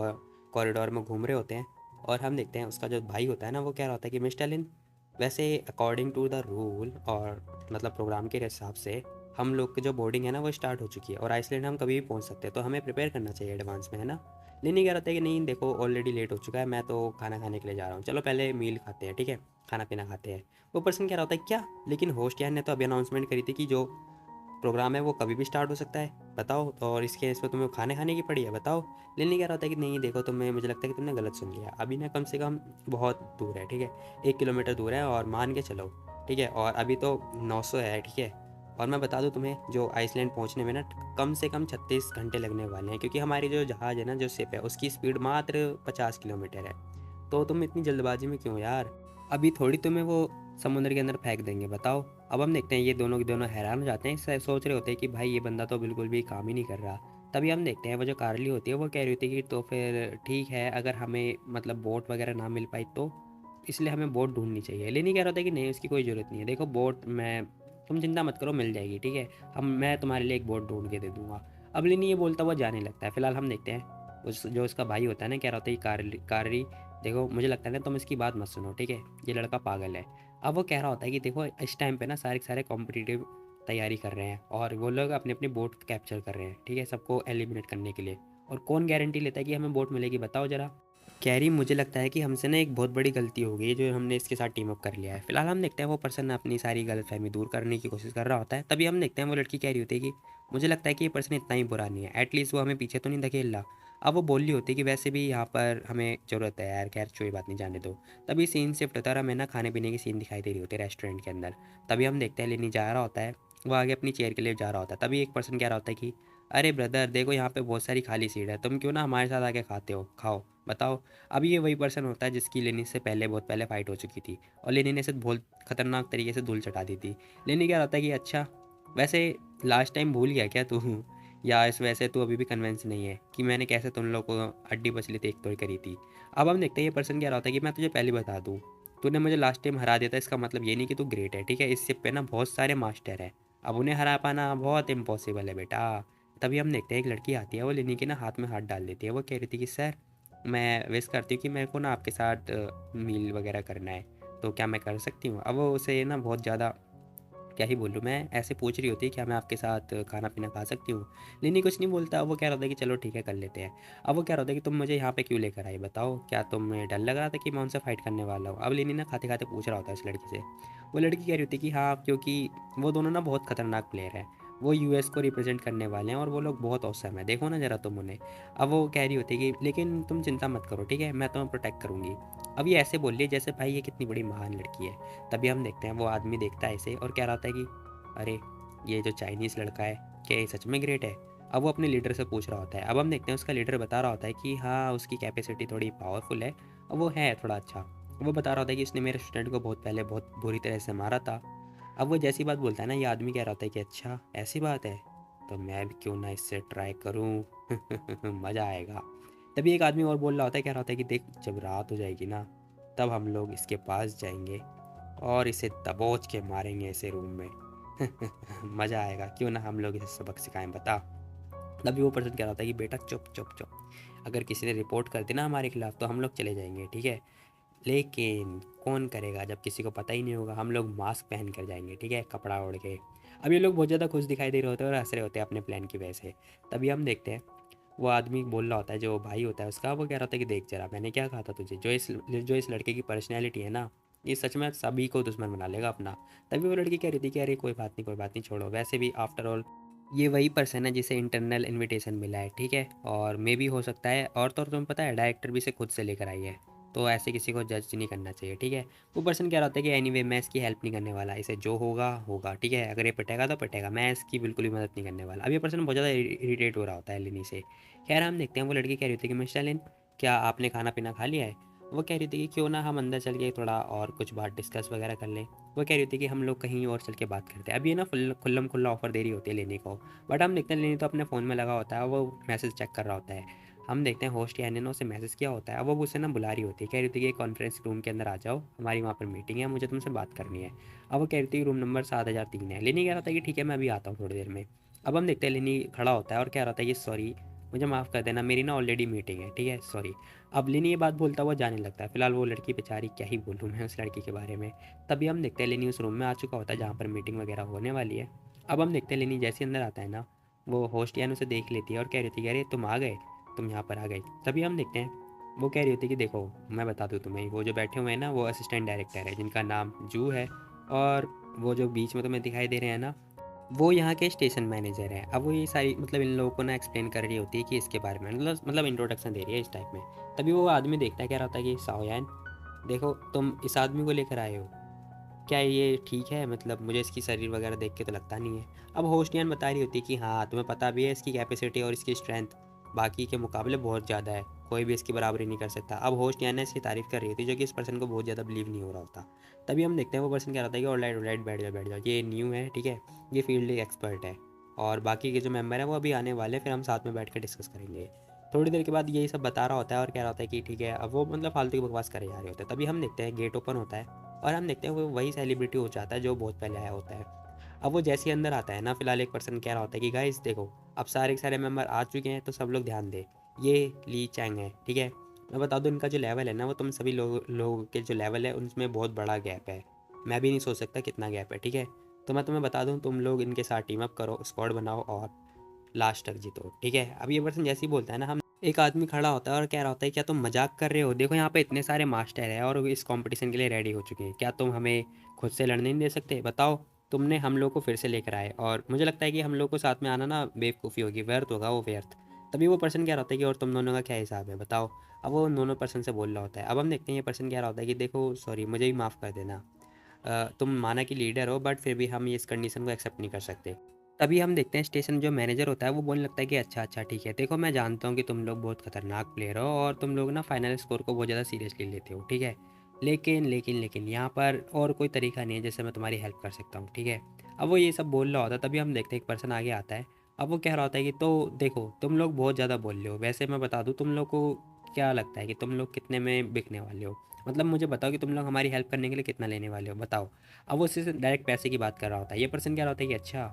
कॉरिडोर में घूम रहे होते हैं और हम देखते हैं उसका जो भाई होता है ना वो कह रहा होता है कि मिस्टर लिन, वैसे अकॉर्डिंग टू द रूल और मतलब प्रोग्राम के हिसाब से हम लोग की जो बोर्डिंग है ना वो स्टार्ट हो चुकी है और आइसलैंड हम कभी भी पहुंच सकते हैं, तो हमें प्रिपेयर करना चाहिए एडवांस में, है ना। लिन ही कह रहा था कि नहीं देखो ऑलरेडी लेट हो चुका है, मैं तो खाना खाने के लिए जा रहा हूँ, चलो पहले मील खाते हैं, ठीक है, खाना पीना खाते हैं। वो पर्सन कह रहा होता है क्या, लेकिन होस्ट यार ने तो अभी अनाउंसमेंट करी थी कि जो प्रोग्राम है वो कभी भी स्टार्ट हो सकता है, बताओ, और इसके इस पर तुम्हें खाने खाने की पड़ी है, बताओ। लिली कह रहा होता है कि नहीं देखो तुम्हें, मुझे लगता है कि तुमने गलत सुन लिया, अभी ना कम से कम बहुत दूर है, ठीक है, 1 किलोमीटर दूर है और मान के चलो, ठीक है, और अभी तो 900 है, ठीक है, और मैं बता दूं तुम्हें जो आइसलैंड पहुंचने में ना कम से कम 36 घंटे लगने वाले हैं, क्योंकि हमारी जो जहाज़ है ना, जो शिप है, उसकी स्पीड मात्र 50 किलोमीटर है। तो तुम इतनी जल्दबाजी में क्यों यार, अभी थोड़ी तुम्हें वो समुद्र के अंदर फेंक देंगे, बताओ। अब हम देखते हैं ये दोनों के दोनों हैरान हो जाते हैं, सोच रहे होते हैं कि भाई ये बंदा तो बिल्कुल भी काम ही नहीं कर रहा। तभी हम देखते हैं वो जो कारली होती है वो कह रही होती है कि तो फिर ठीक है, अगर हमें मतलब बोट वगैरह ना मिल पाई तो इसलिए हमें बोट ढूंढनी चाहिए। लेनी कह रहा था कि नहीं उसकी कोई ज़रूरत नहीं है, देखो बोट मैं, तुम चिंता मत करो मिल जाएगी, ठीक है, हम मैं तुम्हारे लिए एक बोट ढूंढ के दे दूंगा। अब लेनी ये बोलता हुआ जाने लगता है। फिलहाल हम देखते हैं उस जो उसका भाई होता है ना, कह रहा होता है कि कारली देखो मुझे लगता है ना तुम इसकी बात मत सुनो, ठीक है, ये लड़का पागल है। अब वो कह रहा होता है कि देखो इस टाइम पे ना सारे के सारे कॉम्पिटिटिव तैयारी कर रहे हैं और वो लोग अपनी अपनी बोट कैप्चर कर रहे हैं, ठीक है, सबको एलिमिनेट करने के लिए, और कौन गारंटी लेता है कि हमें बोट मिलेगी, बताओ जरा। कैरी मुझे लगता है कि हमसे ना एक बहुत बड़ी गलती हो गई जो हमने इसके साथ टीम अप कर लिया है। फिलहाल हम देखते हैं वो पर्सन अपनी सारी गलतफहमी दूर करने की कोशिश कर रहा होता है। तभी हम देखते हैं वो लड़की कह रही होती है कि मुझे लगता है कि ये पर्सन इतना ही बुरा नहीं है, एटलीस्ट वो हमें पीछे तो नहीं धकेल रहा। अब वो बोल रही होती है कि वैसे भी यहाँ पर हमें ज़रूरत है यार, खैर कोई बात नहीं, जाने दो। तभी सीन शिफ्ट होता है और हमें ना खाने पीने की सीन दिखाई दे रही होती है रेस्टोरेंट के अंदर। तभी हम देखते हैं लेनी जा रहा होता है, वो आगे अपनी चेयर के लिए जा रहा होता है। तभी एक पर्सन कह रहा होता है कि अरे ब्रदर देखो यहाँ पे बहुत सारी खाली सीट है, तुम क्यों ना हमारे साथ आके खाते हो, खाओ, बताओ। अब ये वही पर्सन होता है जिसकी लेनी से पहले बहुत पहले फाइट हो चुकी थी और लेनी ने इसे बहुत खतरनाक तरीके से धूल चटा दी थी। लेनी क्या रहता है कि अच्छा वैसे लास्ट टाइम भूल गया क्या तू, या इस वजह से तू अभी भी कन्विंस नहीं है कि मैंने कैसे तुम लोग को हड्डी पसली तो एक तोड़ करी थी। अब हम देखते हैं ये पर्सन क्या रहा होता है कि मैं तुझे पहले बता दूँ, तूने मुझे लास्ट टाइम हरा दिया था, इसका मतलब ये नहीं कि तू ग्रेट है, ठीक है, इस शिप पे ना बहुत सारे मास्टर हैं, अब उन्हें हरा पाना बहुत इम्पॉसिबल है बेटा। तभी हम देखते हैं एक लड़की आती है, वो लेनी के ना हाथ में हाथ डाल देती है, वो कह रही थी कि सर मैं विश करती हूँ कि मेरे को ना आपके साथ मील वगैरह करना है, तो क्या मैं कर सकती हूँ। अब वो उसे ना बहुत ज़्यादा क्या ही बोलूँ मैं, ऐसे पूछ रही होती है क्या मैं आपके साथ खाना पीना खा सकती हूँ। लिनी कुछ नहीं बोलता। अब वो कह रहा था कि चलो ठीक है कर लेते हैं। अब वो कह रहा था कि तुम मुझे यहाँ पे क्यों लेकर आई, बताओ, क्या तुम्हें डर लग रहा था कि मैं उनसे फाइट करने वाला हूँ। अब लिनी ना खाते खाते पूछ रहा होता है उस लड़की से। वो लड़की कह रही होती है कि हाँ, क्योंकि वो दोनों ना बहुत खतरनाक प्लेयर हैं, वो यूएस को रिप्रेजेंट करने वाले हैं और वो लोग बहुत औसम है, देखो ना जरा तुम उन्हें। अब वो कह रही होती है कि लेकिन तुम चिंता मत करो, ठीक है, मैं तुम्हें प्रोटेक्ट करूँगी। अब ये ऐसे बोल रही है जैसे भाई ये कितनी बड़ी महान लड़की है। तभी हम देखते हैं वो आदमी देखता है इसे और कह रहा होता है कि अरे ये जो चाइनीज़ लड़का है, क्या ये सच में ग्रेट है। अब वो अपने लीडर से पूछ रहा होता है। अब हम देखते हैं उसका लीडर बता रहा होता है कि हाँ उसकी कैपेसिटी थोड़ी पावरफुल है और वो है थोड़ा अच्छा। वो बता रहा होता है कि इसने मेरे स्टूडेंट को बहुत पहले बहुत बुरी तरह से मारा था। अब वो जैसी बात बोलता है ना, ये आदमी कह रहा होता है कि अच्छा ऐसी बात है, तो मैं भी क्यों ना इससे ट्राई करूँ। मज़ा आएगा। तभी एक आदमी और बोल रहा होता है, कह रहा होता है कि देख जब रात हो जाएगी ना, तब हम लोग इसके पास जाएंगे और इसे दबोच के मारेंगे इसे रूम में। मज़ा आएगा, क्यों ना हम लोग इसे सबक सिखाएं, बता। तभी वो पर्सन कह रहा था कि बेटा चुप चुप चुप, अगर किसी ने रिपोर्ट कर दी ना हमारे खिलाफ तो हम लोग चले जाएंगे, ठीक है, लेकिन कौन करेगा जब किसी को पता ही नहीं होगा, हम लोग मास्क पहन कर जाएंगे, ठीक है, कपड़ा ओढ़ के। अब ये लोग बहुत ज़्यादा खुश दिखाई दे रहे होते हैं और हंस रहे होते हैं अपने प्लान की वजह से। तभी हम देखते हैं वो आदमी बोल रहा होता है, जो भाई होता है उसका, वो कह रहा होता है कि देख जरा मैंने क्या कहा था तुझे, जो इस लड़के की पर्सनैलिटी है ना, ये सच में सभी को दुश्मन बना लेगा अपना। तभी वो लड़की कह रही थी कि अरे कोई बात नहीं कोई बात नहीं, छोड़ो, वैसे भी आफ्टर ऑल ये वही पर्सन है जिसे इंटरनल इनविटेशन मिला है, ठीक है, और मे भी हो सकता है, और तो तुम्हें पता है डायरेक्टर भी इसे खुद से लेकर आई है, तो ऐसे किसी को जज नहीं करना चाहिए, ठीक है। वो पर्सन कह रहा होता है कि एनीवे मैं इसकी हेल्प नहीं करने वाला, इसे जो होगा होगा, ठीक है, अगर ये पिटेगा तो पिटेगा, मैं इसकी बिल्कुल भी मदद नहीं करने वाला। अब ये पर्सन बहुत ज़्यादा इरीटेट हो रहा होता है लिनी से। खैर हम देखते हैं वो लड़की कह रही होती है कि मिस्टर लिन, क्या आपने खाना पीना खा लिया है। वो कह रही थी कि क्यों ना हम अंदर चल के थोड़ा और कुछ बात डिस्कस वगैरह कर लें। वो कह रही थी कि हम लोग कहीं और चल के बात करते हैं। अब ये ना खुल्लम खुल्ला ऑफर दे रही होती है लेने को, बट हम देखते हैं लेनी तो अपने फ़ोन में लगा होता है, वो मैसेज चेक कर रहा होता है। हम देखते हैं होस्ट यानी ने उसे मैसेज किया होता है। अब वो उसे ना बुला रही होती है, कह रही थी कि कॉन्फ्रेंस रूम के अंदर आ जाओ, हमारी वहाँ पर मीटिंग है, मुझे तुमसे बात करनी है। अब वो कह रही थी रूम नंबर 7003 है। लेनी कह रहा था कि ठीक है मैं अभी आता हूँ थोड़ी देर में। अब हम देखते हैं लेनी खड़ा होता है और कह रहा था कि सॉरी मुझे माफ़ कर देना, मेरी ना ऑलरेडी मीटिंग है, ठीक है, सॉरी। अब लेनी ये बात बोलता हुआ जाने लगता है। फिलहाल वो लड़की बेचारी, क्या ही बोलूँ मैं उस लड़की के बारे में। तभी हम देखते हैं लेनी उस रूम में आ चुका होता है जहाँ पर मीटिंग वगैरह होने वाली है। अब हम देखते हैं लेनी जैसे अंदर आता है ना, वो होस्ट यान उसे देख लेती है और कह रही थी, अरे तुम आ गए, तुम यहाँ पर आ गए। तभी हम देखते हैं वो कह रही होती है कि देखो मैं बता दूँ तुम्हें, वो जो बैठे हुए हैं ना वो असिस्टेंट डायरेक्टर है जिनका नाम जू है, और वो जो बीच में तुम्हें दिखाई दे रहे हैं ना, वो यहाँ के स्टेशन मैनेजर हैं। अब वो ये सारी मतलब इन लोगों को ना एक्सप्लेन कर रही होती है कि इसके बारे में, मतलब इंट्रोडक्शन दे रही है इस टाइप में। तभी वो आदमी देखता है, कह रहा होता है कि साओयान, देखो तुम इस आदमी को लेकर आए हो, क्या ये ठीक है? मतलब मुझे इसकी शरीर वगैरह देख के तो लगता नहीं है। अब होस्टियन बता रही होती है कि हाँ तुम्हें पता भी है इसकी कैपेसिटी और इसकी स्ट्रेंथ बाकी के मुकाबले बहुत ज़्यादा है, कोई भी इसकी बराबरी नहीं कर सकता। अब होस्टियन ने इसकी तारीफ़ कर रही होती है जो कि इस पर्सन को बहुत ज़्यादा बिलीव नहीं हो रहा होता। तभी हम देखते हैं वो पर्सन क्या रहता है कि ऑलराइट बैठ जाओ, ये न्यू है, ठीक है, ये फील्ड एक्सपर्ट है, और बाकी के जो मेंबर हैं वो अभी आने वाले हैं, फिर हम साथ में बैठ कर डिस्कस करेंगे। थोड़ी देर के बाद यही सब बता रहा होता है और कह रहा होता है कि ठीक है। अब वो मतलब फालतू की बकवास करे जा रहे होते हैं। तभी हम देखते हैं गेट ओपन होता है और हम देखते हैं वो वही सेलिब्रिटी हो जाता है जो बहुत पहले आया होता है। अब वो जैसे ही अंदर आता है ना, फिलहाल एक पर्सन कह रहा होता है कि गाइस देखो, अब सारे के सारे मेंबर आ चुके हैं तो सब लोग ध्यान दें, ये ली चैंग है, ठीक है। मैं बता दूं इनका जो लेवल है ना वो तुम सभी लोगों के जो लेवल है उनमें बहुत बड़ा गैप है। मैं भी नहीं सोच सकता कितना गैप है, ठीक है। तो मैं तुम्हें बता दूं, तुम लोग इनके साथ टीम अप करो, स्क्वाड बनाओ और लास्ट तक जीतो, ठीक है। अब ये पर्सन जैसे ही बोलता है ना, हम एक आदमी खड़ा होता है और कह रहा होता है, क्या तुम मजाक कर रहे हो? देखो यहाँ पे इतने सारे मास्टर हैं और इस कंपटीशन के लिए रेडी हो चुके हैं, क्या तुम हमें खुद से लड़ने नहीं दे सकते? बताओ, तुमने हम लोग को फिर से लेकर आए और मुझे लगता है कि हम लोग को साथ में आना ना बेवकूफ़ी होगी, व्यर्थ होगा वो, व्यर्थ। तभी वो पर्सन कह रहा होता है कि और तुम दोनों का क्या हिसाब है, बताओ। अब वो उन दोनों पर्सन से बोल रहा होता है। अब हम देखते हैं ये पर्सन कह रहा होता है कि देखो सॉरी, मुझे भी माफ़ कर देना, तुम माना कि लीडर हो बट फिर भी हम इस कंडीशन को एक्सेप्ट नहीं कर सकते। तभी हम देखते हैं स्टेशन जो मैनेजर होता है वो बोलने लगता है कि अच्छा अच्छा ठीक है, देखो मैं जानता हूँ कि तुम लोग बहुत खतरनाक प्लेयर हो और तुम लोग ना फाइनल स्कोर को बहुत ज़्यादा सीरियसली लेते हो, ठीक है। लेकिन यहाँ पर और कोई तरीका नहीं है जैसे मैं तुम्हारी हेल्प कर सकता हूँ, ठीक है। अब वो ये सब बोल रहा होता है तभी हम देखते हैं एक पर्सन आगे आता है। अब वो कह रहा होता है कि तो देखो तुम लोग बहुत ज़्यादा बोल रहे हो, वैसे मैं बता दूँ तुम लोग को क्या लगता है कि तुम लोग कितने में बिकने वाले हो? मतलब मुझे बताओ कि तुम लोग हमारी हेल्प करने के लिए कितना लेने वाले हो, बताओ। अब वो उससे डायरेक्ट पैसे की बात कर रहा होता है। ये पर्सन कह रहा होता है कि अच्छा।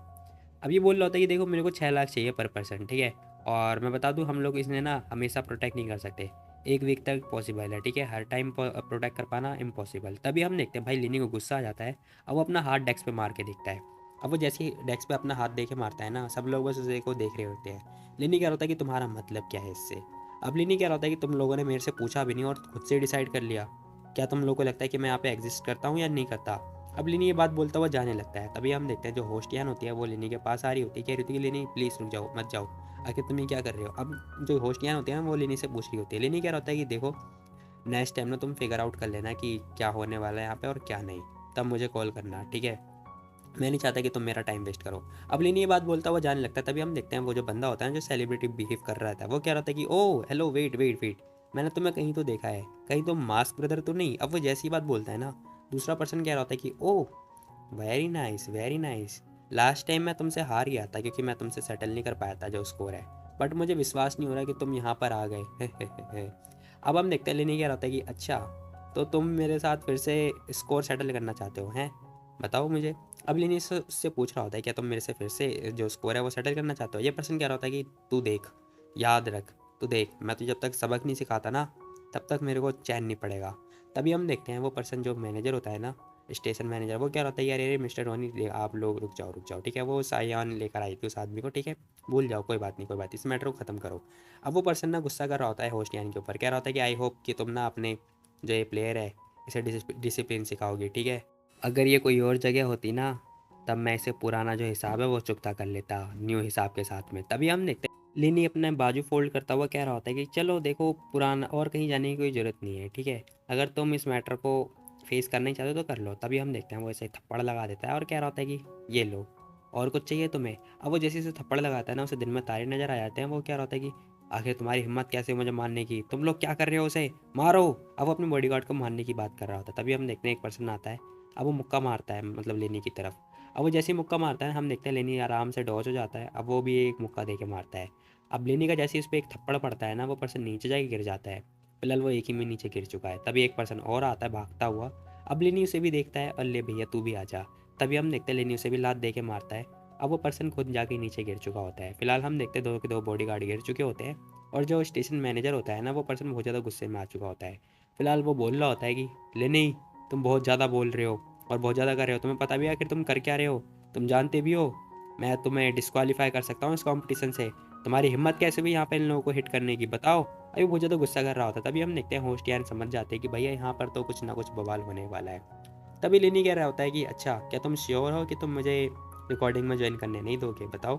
अब ये बोल रहा होता है कि देखो मेरे को 6 लाख चाहिए पर पर्सन, ठीक है। और मैं बता दूं हम लोग इसने ना हमेशा प्रोटेक्ट नहीं कर सकते, एक वीक तक पॉसिबल है, ठीक है, हर टाइम प्रोटेक्ट कर पाना इम्पॉसिबल। तभी हम देखते हैं भाई लिनी को गुस्सा आ जाता है। अब वो अपना हाथ डेस्क पे मार के देखता है। अब वो जैसे ही डेस्क पे अपना हाथ दे के मारता है ना, सब लोग बस उसे को देख रहे होते हैं। लिनी कह रहा होता है कि तुम्हारा मतलब क्या है इससे? अब लिनी कह रहा होता है कि तुम लोगों ने मेरे से पूछा भी नहीं और खुद से डिसाइड कर लिया, क्या तुम लोगों को लगता है कि मैं यहाँ पे एग्जिस्ट करता हूँ या नहीं करता? अब लिनी ये बात बोलता हुआ जाने लगता है। तभी हम देखते हैं जो होस्टियान होती है वो लिनी के पास आ रही होती है, कह रही होती है कि लिनी प्लीज़ रुक जाओ, मत जाओ, आखिर तुम ये क्या कर रहे हो? अब जो होस्टियान होती है ना वो लिनी से पूछ रही होती है। लिनी कह रहा होता है कि देखो नेक्स्ट टाइम ना तुम फिगर आउट कर लेना कि क्या होने वाला है यहाँ पे और क्या नहीं, तब मुझे कॉल करना, ठीक है। मैं नहीं चाहता कि तुम मेरा टाइम वेस्ट करो। अब लिनी ये बात बोलता हुआ जाने लगता है। तभी हम देखते हैं वो जो बंदा होता है जो सेलिब्रिटी बिहेव कर रहा था वो कह रहा था कि ओ हेलो, वेट वेट वेट, मैंने तुम्हें कहीं तो देखा है, कहीं तो मास्क ब्रदर तो नहीं? अब वो जैसी बात बोलता है ना, दूसरा पर्सन कह रहा होता है कि oh very nice very nice, last time मैं तुमसे हार गया था क्योंकि मैं तुमसे सेटल नहीं कर पाया था जो स्कोर है, बट मुझे विश्वास नहीं हो रहा कि तुम यहाँ पर आ गए। अब हम देखते हैं लेने क्या रहता है कि अच्छा, तो तुम मेरे साथ फिर से स्कोर सेटल करना चाहते हो हैं, बताओ मुझे। अब लेनी उससे पूछ रहा होता है क्या तुम मेरे से फिर से जो स्कोर है वो सेटल करना चाहते हो? ये पर्सन कह रहा होता है कि तू देख, याद रख, तू देख, मैं तो जब तक सबक नहीं सिखाता ना तब तक मेरे को चैन नहीं पड़ेगा। तभी हम देखते हैं वो पर्सन जो मैनेजर होता है ना, स्टेशन मैनेजर, वो क्या होता है, यार ये मिस्टर रोनी आप लोग रुक जाओ, ठीक है। वो सायान लेकर आई थी उस आदमी को, ठीक है, भूल जाओ, कोई बात नहीं, कोई बात, इस मैटर को ख़त्म करो। अब वो पर्सन ना गुस्सा कर रहा होता है होस्टियान के ऊपर, कह रहा होता है कि आई होप कि तुम ना अपने जो ये प्लेयर है इसे डिसिप्लिन सिखाओगे, ठीक है। अगर ये कोई और जगह होती ना तब मैं इसे पुराना जो हिसाब है वो चुकता कर लेता न्यू हिसाब के साथ में। तभी हम देखते हैं लिनी अपने बाजू फोल्ड करता हुआ कह रहा होता है कि चलो देखो, पुराना और कहीं जाने की कोई ज़रूरत नहीं है, ठीक है, अगर तुम इस मैटर को फेस करना ही चाहते हो तो कर लो। तभी हम देखते हैं वो ऐसे थप्पड़ लगा देता है और कह रहा होता है कि ये लो, और कुछ चाहिए तुम्हें? अब वो जैसे इसे थप्पड़ लगाता है ना उसे दिन में तारे नजर आ जाते हैं। वो कह रहा होता है कि आखिर तुम्हारी हिम्मत कैसे मुझे मारने की, तुम लोग क्या कर रहे हो, उसे मारो। अब वो अपने बॉडीगार्ड को मारने की बात कर रहा होता है। तभी हम देखते हैं एक पर्सन आता है। अब वो मुक्का मारता है मतलब लेनी की तरफ। अब वो जैसे ही मुक्का मारता है हम देखते हैं लेनी आराम से डॉज हो जाता है। अब वो भी एक मुक्का दे के मारता है। अब लेनी का जैसे इस पर एक थप्पड़ पड़ता है ना वो पर्सन नीचे जाके गिर जाता है। फिलहाल वो एक ही में नीचे गिर चुका है। तभी एक पर्सन और आता है भागता हुआ। अब लेनी उसे भी देखता है और ले भैया तू भी आ जा। तभी हम देखते हैं लेनी उसे भी लात दे के मारता है अब वो पर्सन खुद जाके नीचे गिर चुका होता है। फिलहाल हम देखते हैं दो के दो बॉडीगार्ड गिर चुके होते हैं और जो स्टेशन मैनेजर होता है ना, वो पर्सन बहुत ज़्यादा गुस्से में आ चुका होता है। फिलहाल वो बोल रहा होता है कि ले नहीं, तुम बहुत ज़्यादा बोल रहे हो और बहुत ज़्यादा कर रहे हो, तुम्हें पता भी है आखिर तुम कर क्या रहे हो, तुम जानते भी हो मैं तुम्हें डिस्क्वालीफाई कर सकता हूँ इस कॉम्पिटिशन से, तुम्हारी हिम्मत कैसे भी यहाँ पे इन लोगों को हिट करने की, बताओ। अभी बहुत ज़्यादा गुस्सा कर रहा होता है। तभी हम देखते हैं होस्ट यान समझ जाते हैं कि भैया यहाँ पर तो कुछ ना कुछ बवाल होने वाला है। तभी लिनी कह रहा होता है कि अच्छा, क्या तुम श्योर हो कि तुम मुझे रिकॉर्डिंग में ज्वाइन करने नहीं दोगे, बताओ।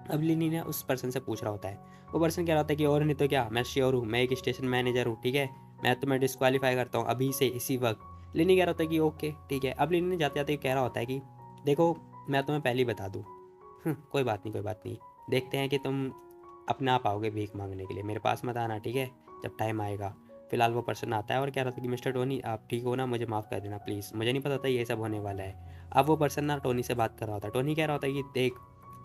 अब लिनी ने उस पर्सन से पूछ रहा होता है। वो पर्सन कह रहा होता है कि और नहीं तो क्या, मैं श्योर हूँ, मैं एक स्टेशन मैनेजर हूँ, ठीक है, मैं तुम्हें डिस्क्वालीफाई करता हूँ अभी से इसी वक्त। लिनी कह रहा होता है कि ओके ठीक है। अब लिनी ने जाते जाते कह रहा होता है कि देखो, मैं तुम्हें पहले ही बता दूँ, कोई बात नहीं, कोई बात नहीं, देखते हैं कि तुम अपने आप आओगे भीख मांगने के लिए, मेरे पास मत आना, ठीक है, जब टाइम आएगा। फिलहाल वो पर्सन आता है और कह रहा था कि मिस्टर टोनी, आप ठीक हो ना, मुझे माफ़ कर देना प्लीज़, मुझे नहीं पता था ये सब होने वाला है। अब वो पर्सन ना टोनी से बात कर रहा होता है। टोनी कह रहा होता है कि देख,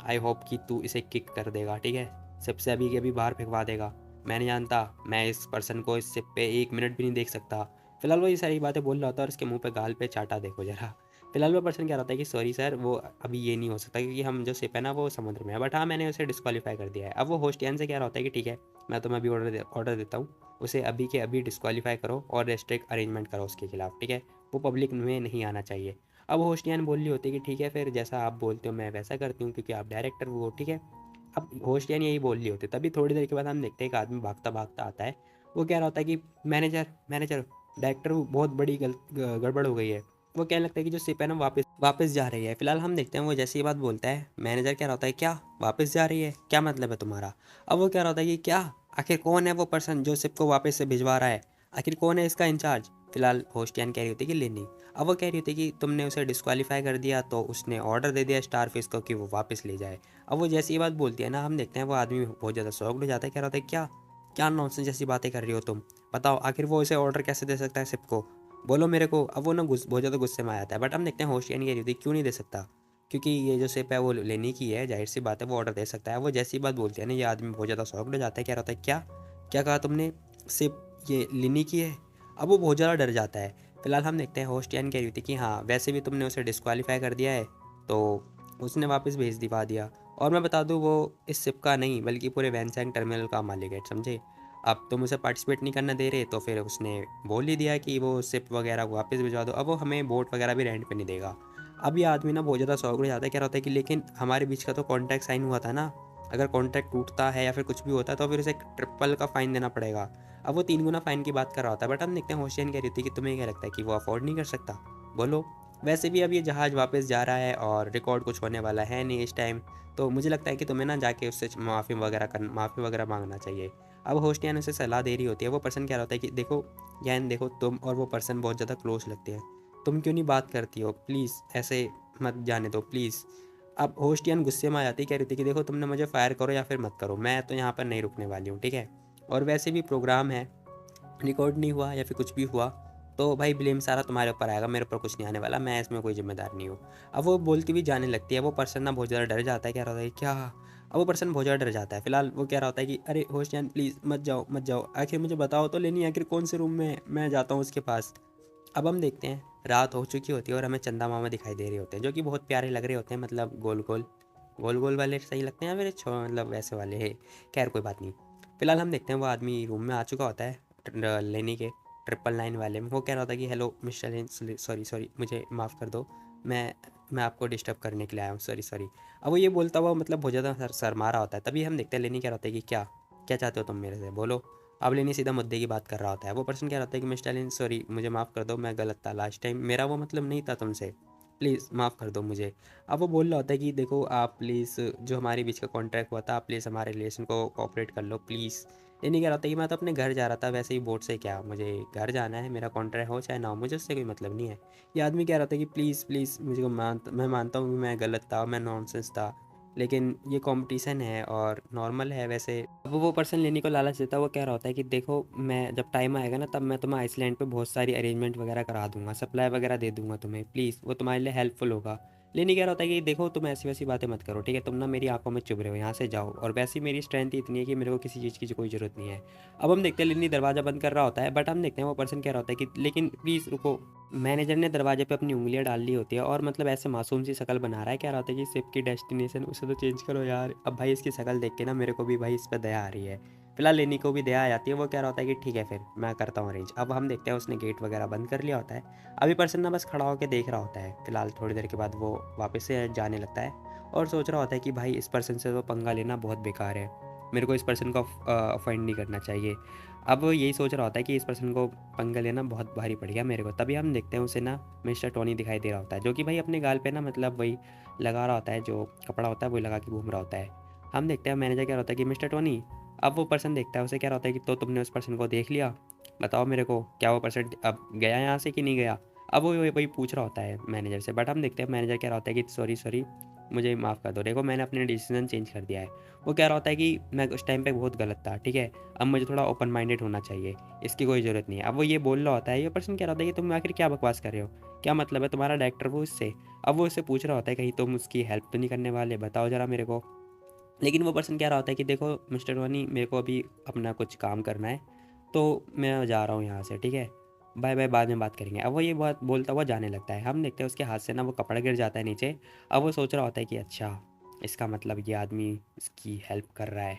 आई होप कि तू इसे किक कर देगा, ठीक है, सबसे अभी के अभी बाहर फेंकवा देगा। मैं नहीं जानता, मैं इस पर्सन को इस सिप पे 1 मिनट भी नहीं देख सकता। फिलहाल वो ये सारी बातें बोल रहा होता है और उसके मुंह पे गाल पे चाटा देखो जरा। फिलहाल वो पर्सन कह रहा था कि सॉरी सर, वो अभी ये नहीं हो सकता क्योंकि हम जो शिप है ना वो समुद्र में है, बट हाँ मैंने उसे डिस्क्वालीफाई कर दिया है। अब वो होस्टियन से कह रहा होता है कि ठीक है, मैं तुम्हें अभी ऑर्डर देता हूँ, उसे अभी के अभी डिस्क्वालीफाई करो और रेस्ट्रिक्ट अरेंजमेंट करो उसके खिलाफ, ठीक है, वो पब्लिक में नहीं आना चाहिए। अब होस्टियन बोल रही होती है कि ठीक है फिर जैसा आप बोलते हो मैं वैसा करती हूँ क्योंकि आप डायरेक्टर हो, ठीक है। अब होस्टियन यही बोल रही होती है। तभी थोड़ी देर के बाद हम देखते हैं एक आदमी भागता भागता आता है। वो कह रहा होता है कि मैनेजर मैनेजर, डायरेक्टर बहुत बड़ी गड़बड़ हो गई है। वो कहने लगता है कि जो शिप है ना वापस वापस जा रही है। फिलहाल हम देखते हैं वो जैसे ये बात बोलता है, मैनेजर कह रहा होता है क्या वापस जा रही है, क्या मतलब है तुम्हारा। अब वो कह रहा होता है कि क्या, आखिर कौन है वो पर्सन जो शिप को वापस से भिजवा रहा है, आखिर कौन है इसका इंचार्ज। फिलहाल होस्टियन कह रही होती है कि लेनी। अब वो कह रही होती है कि तुमने उसे डिस्क्वालीफाई कर दिया तो उसने ऑर्डर दे दिया स्टारफिश को कि वो वापस ले जाए। अब वो जैसी ये बात बोलती है ना, हम देखते हैं वो आदमी बहुत ज़्यादा शॉक्ड हो जाता है। कह रहा होता है क्या क्या नॉनसेंस जैसी बातें कर रही हो तुम, बताओ आखिर वो इसे ऑर्डर कैसे दे सकता है सिप को, बोलो मेरे को। अब वो ना बहुत ज़्यादा गुस्से में आ जाता है। बट हम देखते हैं होशियार नहीं कह रही होती क्यों नहीं दे सकता, क्योंकि ये जो सिप है वो लेने की है, जाहिर सी बात है वो ऑर्डर दे सकता है। वो जैसी बात बोलती है ना, ये आदमी बहुत ज़्यादा शॉक्ड हो जाता है। कह रहा होता है क्या क्या कहा तुमने, सिप ये लेने की है। अब वो बहुत ज़्यादा डर जाता है। फिलहाल हम देखते हैं होस्ट यान कह रही थी कि हाँ वैसे भी तुमने उसे डिस्क्वालीफाई कर दिया है तो उसने वापस भेज दिवा दिया। और मैं बता दूँ वो इस सिप का नहीं बल्कि पूरे वैनसैंग टर्मिनल का मालिक है, समझे। अब तुम उसे पार्टिसिपेट नहीं करना दे रहे तो फिर उसने बोल ही दिया कि वो सिप वगैरह वापस भिजवा दो। अब वो हमें बोट वगैरह भी रेंट पे नहीं देगा। अब ये आदमी ना बहुत ज़्यादा शौक हो जाता है। कह रहा होता है कि लेकिन हमारे बीच का तो कॉन्ट्रैक्ट साइन हुआ था ना, अगर कॉन्ट्रैक्ट टूटता है या फिर कुछ भी होता है तो फिर उसे ट्रिपल का फ़ाइन देना पड़ेगा। अब वो 3 गुना फ़ाइन की बात कर रहा होता है। बट हम देखते हैं होशियार कह रही थी कि तुम्हें क्या लगता है कि वो अफोर्ड नहीं कर सकता, बोलो। वैसे भी अब ये जहाज़ वापस जा रहा है और रिकॉर्ड कुछ होने वाला है नहीं इस टाइम, तो मुझे लगता है कि तुम्हें ना जाके उससे माफ़ी वगैरह मांगना चाहिए। अब होस्ट यान उसे सलाह दे रही होती है। वो पर्सन क्या होता है कि देखो यान, देखो तुम और वो पर्सन बहुत ज़्यादा क्लोज लगते हैं, तुम क्यों नहीं बात करती हो, प्लीज़ ऐसे मत जाने दो प्लीज़। अब होस्ट यान गुस्से में आ जाती, कह रही थी कि देखो तुमने मुझे फायर करो या फिर मत करो, मैं तो यहाँ पर नहीं रुकने वाली हूँ, ठीक है। और वैसे भी प्रोग्राम है, रिकॉर्ड नहीं हुआ या फिर कुछ भी हुआ तो भाई ब्लेम सारा तुम्हारे ऊपर आएगा, मेरे ऊपर कुछ नहीं आने वाला, मैं इसमें कोई जिम्मेदार नहीं हूँ। अब वो बोलती भी जाने लगती है। वो पर्सन ना बहुत ज़्यादा डर जाता है। कह रहा होता है क्या, अब वो पर्सन बहुत ज़्यादा डर जाता है। फिलहाल वो कह रहा होता है कि अरे होशियान प्लीज़ मत जाओ मत जाओ, आखिर मुझे बताओ तो लेनी, आखिर कौन से रूम में है? मैं जाता हूँ उसके पास। अब हम देखते हैं रात हो चुकी होती है और हमें चंदा मामा दिखाई दे रहे होते हैं जो कि बहुत प्यारे लग रहे होते हैं, मतलब गोल गोल गोल गोल वाले सही लगते हैं या फिर मतलब वैसे वाले है, खैर कोई बात नहीं। फिलहाल हम देखते हैं वो आदमी रूम में आ चुका होता है लेनी के 999 वाले में। वो कह रहा था कि हेलो मिस्टर लेन, सॉरी सॉरी मुझे माफ़ कर दो, मैं आपको डिस्टर्ब करने के लिए आया हूँ, सॉरी सॉरी। अब वो ये बोलता हुआ मतलब बहुत ज़्यादा शर्मा रहा होता है। तभी हम देखते हैं लेनी कह रहा होता है कि क्या क्या चाहते हो तुम मेरे से, बोलो। अब लेनी सीधा मुद्दे की बात कर रहा होता है। वो पर्सन कह रहा होता है कि मिस्टर लेन सॉरी मुझे माफ़ कर दो, मैं गलत था लास्ट टाइम, मेरा वो मतलब नहीं था तुमसे, प्लीज़ माफ़ कर दो मुझे। अब वो बोल रहा होता है कि देखो आप प्लीज़, जो हमारे बीच का कॉन्ट्रैक्ट हुआ था, आप प्लीज़ हमारे रिलेशन को कोऑपरेट कर लो प्लीज़। ये नहीं कह रहा था कि मैं तो अपने घर जा रहा था, वैसे ही बोट से क्या, मुझे घर जाना है, मेरा कॉन्ट्रैक्ट हो चाहे ना हो, मुझे उससे कोई मतलब नहीं है। ये आदमी कह रहा था कि प्लीज़ प्लीज़ मुझे मैं मानता हूँ कि मैं गलत था, मैं नॉनसेंस था, लेकिन ये कंपटीशन है और नॉर्मल है वैसे। अब वो पर्सन लेने को लालच देता है। वो कह रहा होता है कि देखो मैं जब टाइम आएगा ना तब मैं तुम्हें आइसलैंड पे बहुत सारी अरेंजमेंट वगैरह करा दूंगा, सप्लाई वगैरह दे दूंगा तुम्हें, प्लीज़ वो तुम्हारे लिए हेल्पफुल होगा। लेनी कह रहा होता है कि देखो तुम ऐसी वैसी बातें मत करो, ठीक है, तुम ना मेरी आंखों में चुभ रहे हो, यहाँ से जाओ, और वैसे ही मेरी स्ट्रेंथ इतनी है कि मेरे को किसी चीज़ की कोई ज़रूरत नहीं है। अब हम देखते हैं लेनी दरवाज़ा बंद कर रहा होता है, बट हम देखते हैं वो पर्सन कह रहा होता है कि लेकिन प्लीज़ रुको। मैनेजर ने दरवाजे पे अपनी उंगलियां डाल ली होती है और मतलब ऐसे मासूम सी शक्ल बना रहा है, कह रहा होता है कि शिप की डेस्टिनेशन उसे तो चेंज करो यार। अब भाई इसकी शक्ल देख के ना मेरे को भी भाई इस पर दया आ रही है। फिलहाल लेनी को भी दया आ जाती है, वो कह रहा होता है कि ठीक है फिर मैं करता हूँ अरेंज। अब हम देखते हैं उसने गेट वगैरह बंद कर लिया होता है। अभी पर्सन ना बस खड़ा होकर देख रहा होता है। फिलहाल थोड़ी देर के बाद वो वापस से जाने लगता है और सोच रहा होता है कि भाई इस पर्सन से तो पंगा लेना बहुत बेकार है, मेरे को इस पर्सन को ऑफेंड नहीं करना चाहिए। अब वो यही सोच रहा होता है कि इस पर्सन को पंगा लेना बहुत भारी पड़ गया मेरे को। तभी हम देखते हैं उसे ना मिस्टर टोनी दिखाई दे रहा होता है, जो कि भाई अपने गाल पे ना मतलब वही लगा रहा होता है, जो कपड़ा होता है वही लगा के घूम रहा होता है। हम देखते हैं मैनेजर कह रहा होता है कि मिस्टर टोनी। अब वो पर्सन देखता है, उसे कह रहा होता है कि तो तुमने उस पर्सन को देख लिया, बताओ मेरे को क्या वो पर्सन अब गया यहाँ से कि नहीं गया। अब वो वही पूछ रहा होता है मैनेजर से, बट हम देखते हैं मैनेजर कह रहा होता है कि सॉरी सॉरी, मुझे माफ़ कर दो, देखो मैंने अपने डिसीजन चेंज कर दिया है। वो कह रहा होता है कि मैं उस टाइम पे बहुत गलत था, ठीक है, अब मुझे थोड़ा ओपन माइंडेड होना चाहिए, इसकी कोई ज़रूरत नहीं है। अब वो ये बोल रहा होता है, ये पर्सन कह रहा होता है कि तुम आखिर क्या बकवास कर रहे हो, क्या मतलब है तुम्हारा डायरेक्टर वो इससे। अब वो इससे पूछ रहा होता है कहीं तुम उसकी हेल्प तो नहीं करने वाले, बताओ ज़रा मेरे को। लेकिन वो पर्सन कह रहा होता है कि देखो मिस्टर टोनी, मेरे को अभी अपना कुछ काम करना है, तो मैं जा रहा हूँ यहाँ से, ठीक है, बाय बाय, बाद में बात करेंगे। अब वो ये बात बोलता हुआ जाने लगता है। हम देखते हैं उसके हाथ से ना वो कपड़ा गिर जाता है नीचे। अब वो सोच रहा होता है कि अच्छा, इसका मतलब ये आदमी इसकी हेल्प कर रहा है,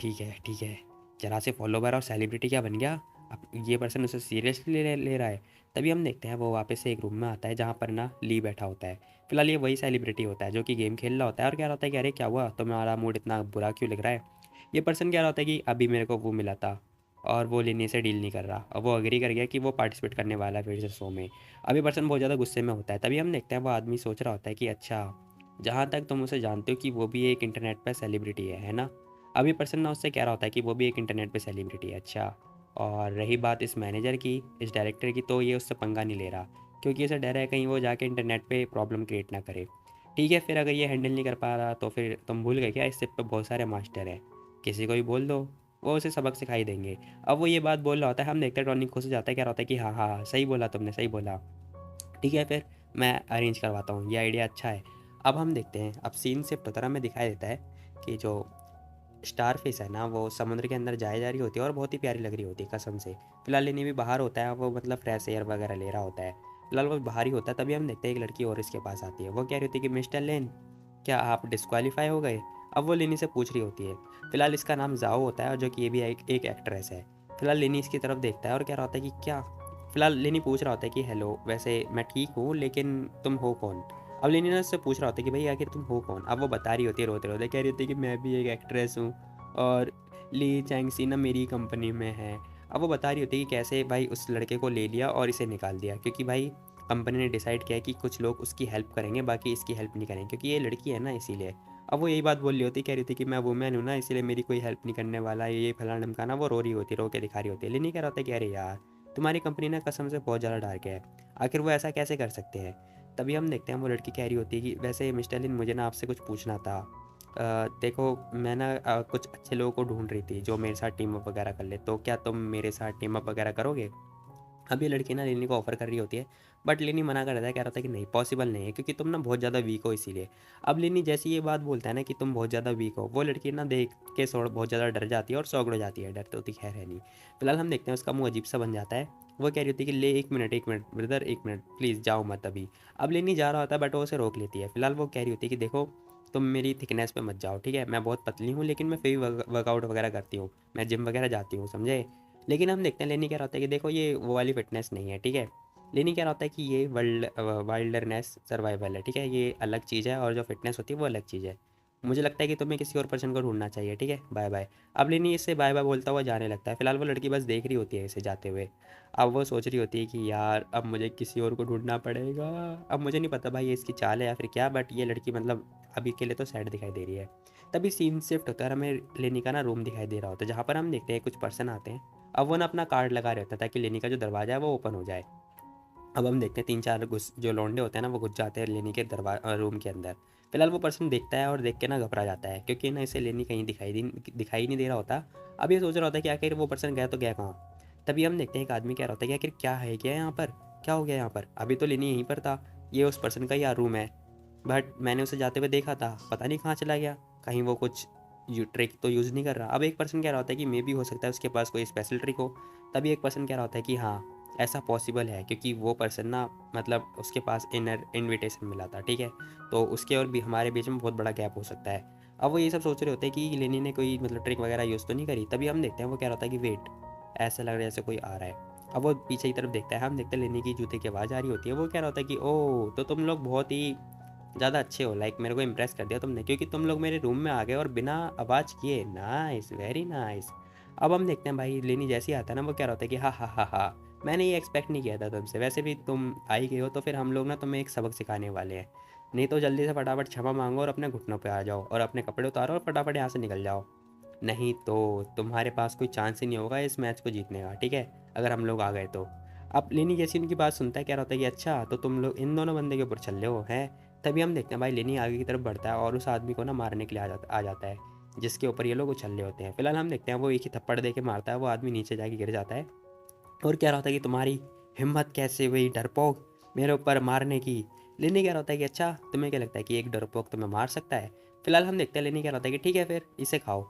ठीक है ठीक है, जरा से फॉलोवर और सेलिब्रिटी क्या बन गया, अब ये पर्सन उसे सीरियसली ले रहा है। तभी हम देखते हैं वो वापस से एक रूम में आता है जहाँ पर ना ली बैठा होता है। फिलहाल ये वही सेलिब्रिटी होता है जो कि गेम खेल रहा होता है और कह रहा होता है कि अरे क्या हुआ, तुम्हारा मूड इतना बुरा क्यों लग रहा है। ये पर्सन कह रहा होता है कि अभी मेरे को वो मिला था और वो लेने से डील नहीं कर रहा, और वो अग्री कर गया कि वो पार्टिसिपेट करने वाला है फिर से शो में। अभी पर्सन बहुत ज़्यादा गुस्से में होता है। तभी हम देखते हैं वो आदमी सोच रहा होता है कि अच्छा, जहाँ तक तुम उसे जानते हो कि वो भी एक इंटरनेट पर सेलिब्रिटी है ना। अभी पर्सन ना उससे कह रहा होता है कि वो भी एक इंटरनेट पे सेलिब्रिटी है, अच्छा। और रही बात इस मैनेजर की, इस डायरेक्टर की, तो ये उससे पंगा नहीं ले रहा, क्योंकि उसे डर है कहीं वो जाके इंटरनेट पे प्रॉब्लम क्रिएट ना करे। ठीक है, फिर अगर ये हैंडल नहीं कर पा रहा तो फिर तुम भूल गए क्या, इस शिप पे बहुत सारे मास्टर हैं, किसी को भी बोल दो, वो उसे सबक सिखाई देंगे। अब वो ये बात बोल रहा होता है, हम देखते हैं टॉनी खुश हो जाता है, कह रहा होता है कि हाँ हाँ हाँ, सही बोला तुमने, सही बोला, ठीक है फिर मैं अरेंज करवाता हूँ, ये आइडिया अच्छा है। अब हम देखते हैं, अब सीन शिफ्ट होता है, हमें दिखाई देता है कि जो स्टार फिश है ना वो समुद्र के अंदर जाए जा रही होती है और बहुत ही प्यारी लग रही होती है कसम से। फिलहाल लेनी भी बाहर होता है, वो मतलब फ्रेश एयर वगैरह ले रहा होता है। फिलहाल वो बाहर ही होता है। तभी हम देखते हैं एक लड़की और इसके पास आती है, वो कह रही होती है कि मिस्टर लेन, क्या आप डिस्क्वालीफाई हो गए। अब वो लेनी से पूछ रही होती है। फिलहाल इसका नाम जाओ होता है और जो कि ये भी एक एक्ट्रेस है। फिलहाल लेनी इसकी तरफ देखता है और कह रहा होता है कि क्या। फिलहाल लेनी पूछ रहा होता है कि हेलो, वैसे मैं ठीक हूँ लेकिन तुम हो कौन। अब लेनी ना उससे पूछ रहा होता है कि भाई आखिर तुम हो कौन। अब वो बता रही होती है रोते रोते, कह रही होती है कि मैं भी एक एक्ट्रेस हूँ और ली चैंगसी ना मेरी कंपनी में है। अब वो बता रही होती है कि कैसे भाई उस लड़के को ले लिया और इसे निकाल दिया, क्योंकि भाई कंपनी ने डिसाइड किया है कि कुछ लोग उसकी हेल्प करेंगे, बाकी इसकी हेल्प नहीं करेंगे, क्योंकि ये लड़की है ना इसीलिए। अब वो यही बात बोल रही होती, कह रही थी कि मैं वुमेन हूँ ना, इसीलिए मेरी कोई हेल्प नहीं करने वाला है, ये फलाना ढमकाना। वो रो रही होती, रो के दिखा रही होती है। लेनी कह रहा होता है कि अरे यार, तुम्हारी कंपनी ना कसम से बहुत ज़्यादा डार्क है, आखिर वो ऐसा कैसे कर सकते हैं। तभी हम देखते हैं वो लड़की कह रही होती है कि वैसे मिस्टर लिन, मुझे ना आपसे कुछ पूछना था। देखो मैं ना कुछ अच्छे लोगों को ढूंढ रही थी जो मेरे साथ टीम अप वगैरह कर ले, तो क्या तुम मेरे साथ टीम अप वगैरह करोगे। अब ये लड़की ना लेनी को ऑफर कर रही होती है, बट लेनी मना कर देता है, कह रहा था कि नहीं पॉसिबल नहीं है, क्योंकि तुम ना बहुत ज़्यादा वीक हो इसीलिए। अब लेनी जैसी ये बात बोलता है ना कि तुम बहुत ज़्यादा वीक हो, वो लड़की ना देख के बहुत ज़्यादा डर जाती है और सौगड़ जाती है, डर तो होती खैर है नहीं। फिलहाल हम देखते हैं उसका मुंह अजीब सा बन जाता है। वो कह रही होती है कि ले एक मिनट ब्रदर, एक मिनट प्लीज़ जाओ मत अभी। अब लेनी जा रहा होता है बट वो उसे रोक लेती है। फिलहाल वो कह रही होती है कि देखो, तुम मेरी थिकनेस पे मत जाओ, ठीक है, मैं बहुत पतली हूँ लेकिन मैं फिर भी वर्कआउट वगैरह करती हूँ, मैं जिम वगैरह जाती हूँ, समझे। लेकिन हम देखते हैं लेनी क्या होता है कि देखो ये वो वाली फिटनेस नहीं है, ठीक है। लेनी क्या होता है कि ये वाइल्डरनेस सर्वाइवल है, ठीक है, ये अलग चीज़ है और जो फिटनेस होती है वो अलग चीज़ है। मुझे लगता है कि तुम्हें किसी और पर्सन को ढूंढना चाहिए, ठीक है, बाय बाय। अब लेनी इससे बाय बाय बोलता हुआ जाने लगता है। फिलहाल वो लड़की बस देख रही होती है इसे जाते हुए। अब वो सोच रही होती है कि यार अब मुझे किसी और को ढूंढना पड़ेगा। अब मुझे नहीं पता भाई ये इसकी चाल है या फिर क्या, बट ये लड़की मतलब अभी के लिए तो सैड दिखाई दे रही है। तभी सीन शिफ्ट होता है, हमें लेनी का ना रूम दिखाई दे रहा होता है जहाँ पर हम देखते हैं कुछ पर्सन आते हैं। अब वो ना अपना कार्ड लगा रहे होता है ताकि लेनी का जो दरवाज़ा है वो ओपन हो जाए। अब हम देखते हैं 3-4 घुस जो लौंडे होते हैं ना वो घुस जाते हैं लेनी के रूम के अंदर। फिलहाल वो पर्सन देखता है और देख के ना घबरा जाता है, क्योंकि ना इसे लेनी कहीं दिखाई नहीं दे रहा होता। अब ये सोच रहा होता है कि आखिर वो पर्सन गया तो गया कहाँ। तभी हम देखते हैं एक आदमी कह रहा होता है कि आखिर क्या है, क्या यहाँ पर, क्या हो गया यहाँ पर, अभी तो लेनी यहीं पर था, ये उस पर्सन का ही रूम है। बट मैंने उसे जाते हुए देखा था, पता नहीं कहाँ चला गया, कहीं वो कुछ ट्रिक तो यूज़ नहीं कर रहा। अब एक पर्सन कह रहा होता है कि मे बी हो सकता है उसके पास कोई स्पेशल ट्रिक हो। तभी एक पर्सन कह रहा होता है कि हाँ, ऐसा पॉसिबल है, क्योंकि वो पर्सन ना, मतलब उसके पास इनर इनविटेशन मिला था, ठीक है, तो उसके और भी हमारे बीच में बहुत बड़ा गैप हो सकता है। अब वो ये सब सोच रहे होते हैं कि लेनी ने कोई मतलब ट्रिक वगैरह यूज़ तो नहीं करी। तभी हम देखते हैं वो कह रहा होता है कि वेट, ऐसा लग रहा है जैसे कोई आ रहा है। अब वो पीछे की तरफ देखता है, हम देखते हैं लेनी की जूते की आवाज़ आ रही होती है। वो कह रहा होता है कि ओह, तो तुम लोग बहुत ही ज़्यादा अच्छे हो, लाइक मेरे को इम्प्रेस कर दिया तुमने, क्योंकि तुम लोग मेरे रूम में आ गए और बिना आवाज़ किए। Nice, very nice. अब हम देखते हैं भाई लेनी जैसे ही आता है ना, वो क्या होता है कि हाँ हाँ हाँ हाँ, मैंने ये एक्सपेक्ट नहीं किया था तुमसे, वैसे भी तुम आ ही गए हो, तो फिर हम लोग ना तुम्हें एक सबक सिखाने वाले हैं। नहीं तो जल्दी से फटाफट क्षमा मांगो और अपने घुटनों पे आ जाओ और अपने कपड़े उतारो और फटाफट यहाँ से निकल जाओ। नहीं तो तुम्हारे पास कोई चांस ही नहीं होगा इस मैच को जीतने का, ठीक है, अगर हम लोग आ गए तो। अब लेनी जैसी उनकी बात सुनता है, क्या होता है कि अच्छा, तो तुम लोग इन दोनों बंदे के ऊपर चल रहे हो हैं। तभी हम देखते हैं भाई लेनी आगे की तरफ बढ़ता है और उस आदमी को ना मारने के लिए आ जाता है जिसके ऊपर ये लोग उछल रहे होते हैं। फिलहाल हम देखते हैं वो एक ही थप्पड़ दे के मारता है, वो आदमी नीचे जाके गिर जाता है। और कह रहा होता है कि तुम्हारी हिम्मत कैसे हुई डरपोक मेरे ऊपर मारने की। लेनी कह रहा होता है कि अच्छा, तुम्हें क्या लगता है कि एक डरपोक तुम्हें मार सकता है। फिलहाल हम देखते हैं लेनी कह रहा होता है कि ठीक है फिर इसे खाओ।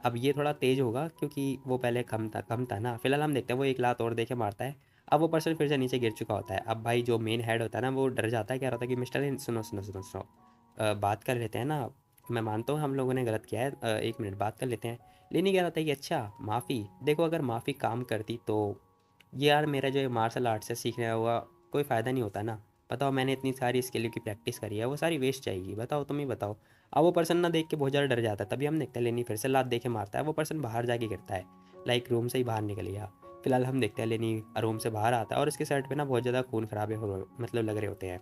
अब ये थोड़ा तेज होगा क्योंकि वो पहले कम था ना। फिलहाल हम देखते हैं वो एक लात और दे के मारता है। अब वो पर्सन फिर से नीचे गिर चुका होता है। अब भाई जो मेन हेड होता है ना, वो डर जाता है, कह रहा था कि मिस्टर लिन, सुनो सुनो सुनो सुनो, बात कर लेते हैं ना। मैं मानता हूँ हम लोगों ने गलत किया है, 1 मिनट बात कर लेते हैं। लेनी कह रहा था कि अच्छा माफ़ी, देखो अगर माफ़ी काम करती तो ये यार मेरा जो मार्शल आर्ट से सीखने हुआ कोई फ़ायदा नहीं होता ना। बताओ, मैंने इतनी सारी स्किल की प्रैक्टिस करी है, वो सारी वेस्ट जाएगी। बताओ, तुम ही बताओ। अब वो पर्सन ना देख के बहुत ज़्यादा डर जाता है। तभी हम देखते हैं लेनी फिर से लात दे के मारता है, वो पर्सन बाहर जाके गिरता है, लाइक रूम से ही बाहर निकल गया। फिलहाल हम देखते हैं लेनी रूम से बाहर आता है और उसके शर्ट पे ना बहुत ज़्यादा खून खराबे हो मतलब लग रहे होते हैं।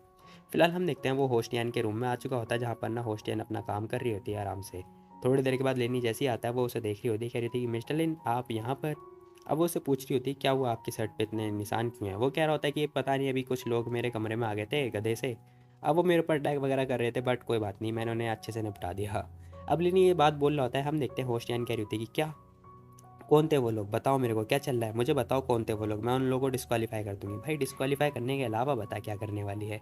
फिलहाल हम देखते हैं वो होस्टियन के रूम में आ चुका होता है, जहाँ पर ना होस्टियन अपना काम कर रही होती है आराम से। थोड़ी देर के बाद लेनी जैसे ही आता है, वो उसे देख रही होती है, कह रही थी कि मिस्टर लिन आप यहाँ पर। अब वो उससे पूछ रही होती है क्या हुआ, आपकी शर्ट पे इतने निशान क्यों हैं। वो कह रहा होता है कि पता नहीं, अभी कुछ लोग मेरे कमरे में आ गए थे गधे से। अब वो मेरे ऊपर अटैक वगैरह कर रहे थे, बट कोई बात नहीं, मैंने उन्हें अच्छे से निपटा दिया। अब लेनी ये बात बोल रहा होता है, हम देखते हैं होस्टियन कह रही होती है कि क्या, कौन थे वो लोग, बताओ मेरे को क्या चल रहा है, मुझे बताओ कौन थे वो लोग, मैं उन लोगों को डिस्क्वालीफाई कर दूंगी। भाई डिस्क्वालीफाई करने के अलावा बता क्या करने वाली है।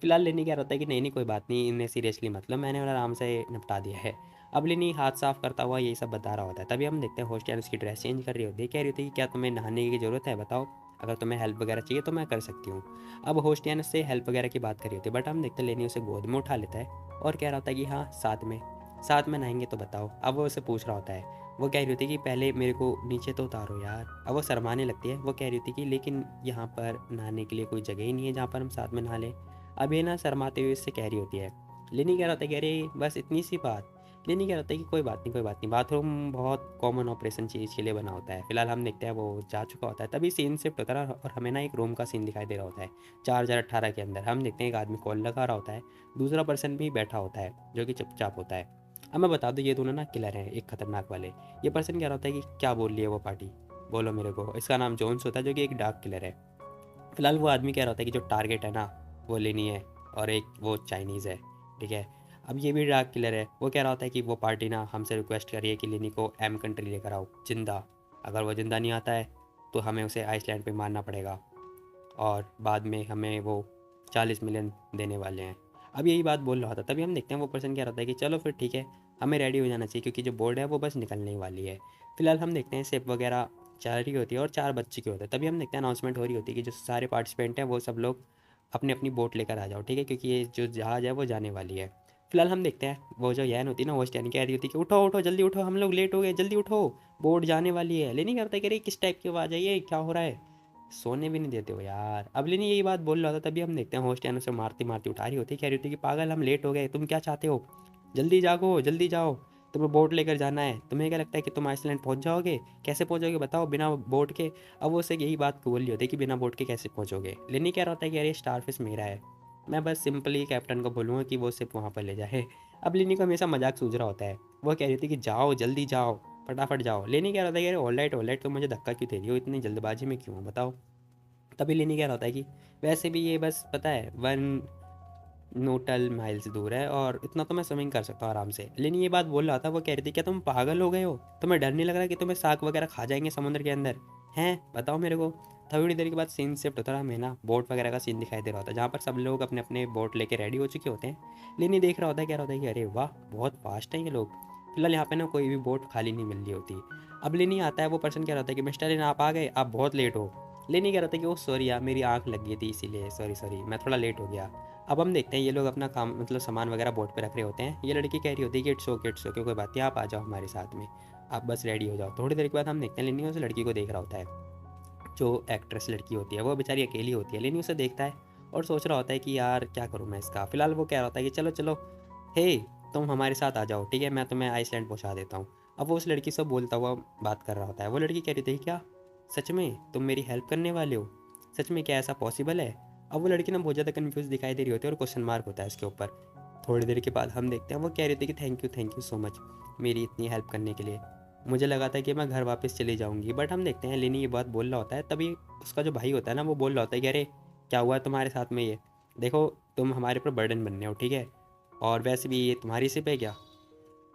फिलहाल लेनी क्या होता है कि नहीं नहीं कोई बात नहीं, इन्हें सीरियसली मतलब मैंने उन्हें आराम से निपटा दिया है। अब लेनी हाथ साफ करता हुआ यही सब बता रहा होता है। तभी हम देखते हैं होस्टियन उसकी ड्रेस चेंज कर रही होती है, कह रही होती है कि क्या तुम्हें नहाने की ज़रूरत है, बताओ, अगर तुम्हें हेल्प वगैरह चाहिए तो मैं कर सकती हूँ। अब होस्टियन उससे हेल्प वगैरह की बात करी होती है, बट हम देखते हैं लेनी उसे गोद में उठा लेता है और कह रहा होता है कि हाँ साथ में नहाएंगे तो बताओ। अब वो उसे पूछ रहा होता है, वो कह रही होती है कि पहले मेरे को नीचे तो उतारो यार। अब वो शर्माने लगती है, वो कह रही थी कि लेकिन यहाँ पर नहाने के लिए कोई जगह ही नहीं है जहाँ पर हम साथ में नहा लें। अब ये ना शर्माते हुए इससे कह रही होती है। लेनी कह रहा था कि अरे बस इतनी सी बात। लेनी कह रहा था कि कोई बात नहीं कोई बात नहीं, बाथरूम बहुत कॉमन ऑपरेशन चीज़ के लिए बना होता है। फिलहाल हम देखते हैं वो जा चुका होता है, तभी सीन शिफ्ट होता है और हमें ना एक रूम का सीन दिखाई दे रहा होता है 4018 के अंदर। हम देखते हैं एक आदमी कॉल लगा रहा होता है, दूसरा पर्सन भी बैठा होता है जो कि चुपचाप होता है। अब मैं बता दूँ ये दोनों ना किलर हैं, एक खतरनाक वाले। ये पर्सन कह रहा होता है कि क्या बोल रही है वो पार्टी, बोलो मेरे को। इसका नाम जोन्स होता है जो कि एक डार्क किलर है। फिलहाल वो आदमी कह रहा होता है कि जो टारगेट है ना वो लेनी है और एक वो चाइनीज़ है, ठीक है। अब ये भी डार्क किलर है, वो कह रहा होता है कि वो पार्टी ना हमसे रिक्वेस्ट कर रही है कि लेनी को एम कंट्री लेकर आओ जिंदा। अगर वो जिंदा नहीं आता है तो हमें उसे आइसलैंड पे मारना पड़ेगा और बाद में हमें वो 40 मिलियन देने वाले हैं। अब यही बात बोल रहा था। तभी हम देखते हैं वो पर्सन क्या रहता है कि चलो फिर ठीक है, हमें रेडी हो जाना चाहिए क्योंकि जो बोर्ड है वो बस निकलने ही वाली है। फिलहाल हम देखते हैं शिप वगैरह चल रही होती है और 4 बज चुके होते हैं। तभी हम देखते हैं अनाउंसमेंट हो रही होती है कि जो सारे पार्टिसिपेंट हैं वो सब लोग अपनी अपनी बोट लेकर आ जाओ, ठीक है, क्योंकि ये जो जहाज़ है वो जाने वाली है। फिलहाल हम देखते हैं वो जो यैन होती है ना, वो यानी कह रही होती है कि उठो उठो जल्दी उठो, हम लोग लेट हो गए, जल्दी उठो, बोट जाने वाली है। लेनी करता है कि अरे किस टाइप की आवाज़ है ये, क्या हो रहा है, सोने भी नहीं देते हो यार। अब लेनी यही बात बोल रहा था। तभी हम देखते हैं होस्टियन उसे मारती मारती उठा रही होती है, कह रही होती है कि पागल हम लेट हो गए, तुम क्या चाहते हो, जल्दी जागो जल्दी जाओ, तुम्हें बोट लेकर जाना है। तुम्हें क्या लगता है कि तुम आइसलैंड पहुंच जाओगे, कैसे पहुंचोगे बताओ बिना बोट के। अब वो उसे यही बात बोल रही होती है कि बिना बोट के कैसे पहुंचोगे। लेनी कह रहा होता है कि अरे स्टारफिश मेरा है, मैं बस सिंपली कैप्टन को बोलूँगा कि वो सिर्फ वहाँ पर ले जाए। अब लेनी को हमेशा मजाक सूझ रहा होता है, वो कह रही थी कि जाओ जल्दी जाओ, फटाफट जाओ। लेनी कह रहा था कि अरे ऑल राइट, तो मुझे धक्का क्यों दे रही हो, इतनी जल्दबाजी में क्यों हो बताओ। तभी लेनी कह रहा होता है कि वैसे भी ये बस पता है 1 नोटल माइल्स दूर है और इतना तो मैं स्विमिंग कर सकता हूँ आराम से। लेनी ये बात बोल रहा था, वो कह रही थी क्या तुम पागल हो गए हो, तुम्हें डर नहीं लग रहा कि तुम्हें शार्क वगैरह खा जाएंगे समुद्र के अंदर, हैं बताओ मेरे को। थोड़ी देर के बाद सीन शिफ्ट होता रहा, हमें ना बोट वगैरह का सीन दिखाई दे रहा होता है जहाँ पर सब लोग अपने अपने बोट लेके रेडी हो चुके होते हैं। लेनी देख रहा होता है, कह रहा होता है कि अरे वाह बहुत फास्ट हैं ये लोग। फिलहाल यहाँ पे ना कोई भी बोट खाली नहीं मिल रही होती। अब लेनी आता है, वो पर्सन कह रहा होता है कि मिस्टर लेन आप आ गए, आप बहुत लेट हो। लेनी कह रहा था कि वो सॉरी यार मेरी आँख लग गई थी इसीलिए, सॉरी सॉरी मैं थोड़ा लेट हो गया। अब हम देखते हैं ये लोग अपना काम मतलब सामान वगैरह बोट पे रख रहे होते हैं। ये लड़की कह रही होती है कि इट्स ओके कोई बात नहीं, आप आ जाओ हमारे साथ में, आप बस रेडी हो जाओ। थोड़ी देर के बाद हम देखते हैं लेनी उस लड़की को देख रहा होता है। जो एक्ट्रेस लड़की होती है वो बेचारी अकेली होती है, लेनी उसे देखता है और सोच रहा होता है कि यार क्या करूँ मैं इसका। फिलहाल वो कह रहा होता है कि चलो चलो, हे तुम हमारे साथ आ जाओ ठीक है, मैं तुम्हें आइसलैंड पहुँचा देता हूँ। अब वो उस लड़की से बोलता हुआ बात कर रहा होता है। वो लड़की कह रही थी क्या सच में तुम मेरी हेल्प करने वाले हो, सच में क्या ऐसा पॉसिबल है। अब वो लड़की ना बहुत ज़्यादा कन्फ्यूज़ दिखाई दे रही होती है और क्वेश्चन मार्क होता है उसके ऊपर। थोड़ी देर के बाद हम देखते हैं वो कह रही थी कि थैंक यू सो मच मेरी इतनी हेल्प करने के लिए। मुझे लगा था कि मैं घर वापस चली जाऊंगी, बट हम देखते हैं लेनी ये बात बोल रहा होता है, तभी उसका जो भाई होता है ना वो बोल रहा होता है कि अरे क्या हुआ तुम्हारे साथ में, ये देखो तुम हमारे ऊपर बर्डन बनने हो ठीक है, और वैसे भी ये तुम्हारी सिप है क्या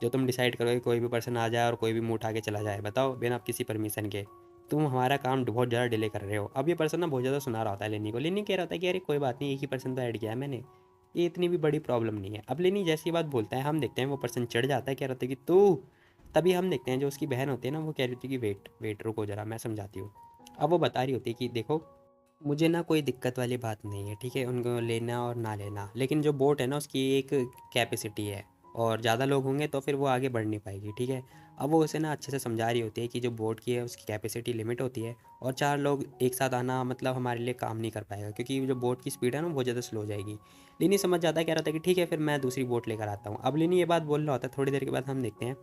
जो तुम डिसाइड करो कि कोई भी पर्सन आ जाए और कोई भी मुंह उठा के चला जाए, बताओ बिना किसी परमिशन के। तुम हमारा काम बहुत ज़्यादा डिले कर रहे हो। अब ये पर्सन ना बहुत ज़्यादा सुना रहा होता है लेनी को। लेनी कह रहा होता है कि अरे कोई बात नहीं, एक ही पर्सन तो ऐड किया है मैंने, ये इतनी भी बड़ी प्रॉब्लम नहीं है। अब लेनी जैसी ये बात बोलता है हम देखते हैं वो पर्सन चढ़ जाता है, कह रहा होता है कि तू। तभी हम देखते हैं जो उसकी बहन होती है ना वो कह रही होती है कि वेट वेट रुको ज़रा मैं समझाती हूँ। अब वो बता रही होती है कि देखो मुझे ना कोई दिक्कत वाली बात नहीं है ठीक है, उनको लेना और ना लेना, लेकिन जो बोट है ना उसकी एक कैपेसिटी है और ज़्यादा लोग होंगे तो फिर वो आगे बढ़ नहीं पाएगी ठीक है। अब वो उसे ना अच्छे से समझा रही होती है कि जो बोट की है उसकी कैपेसिटी लिमिट होती है और 4 लोग एक साथ आना मतलब हमारे लिए काम नहीं कर पाएगा, क्योंकि जो बोट की स्पीड है ना बहुत ज़्यादा स्लो हो जाएगी। लिनी समझ जाता है, कह रहा था कि ठीक है फिर मैं दूसरी बोट लेकर आता हूँ। अब लिनी ये बात बोल रहा होता है, थोड़ी देर के बाद हम देखते हैं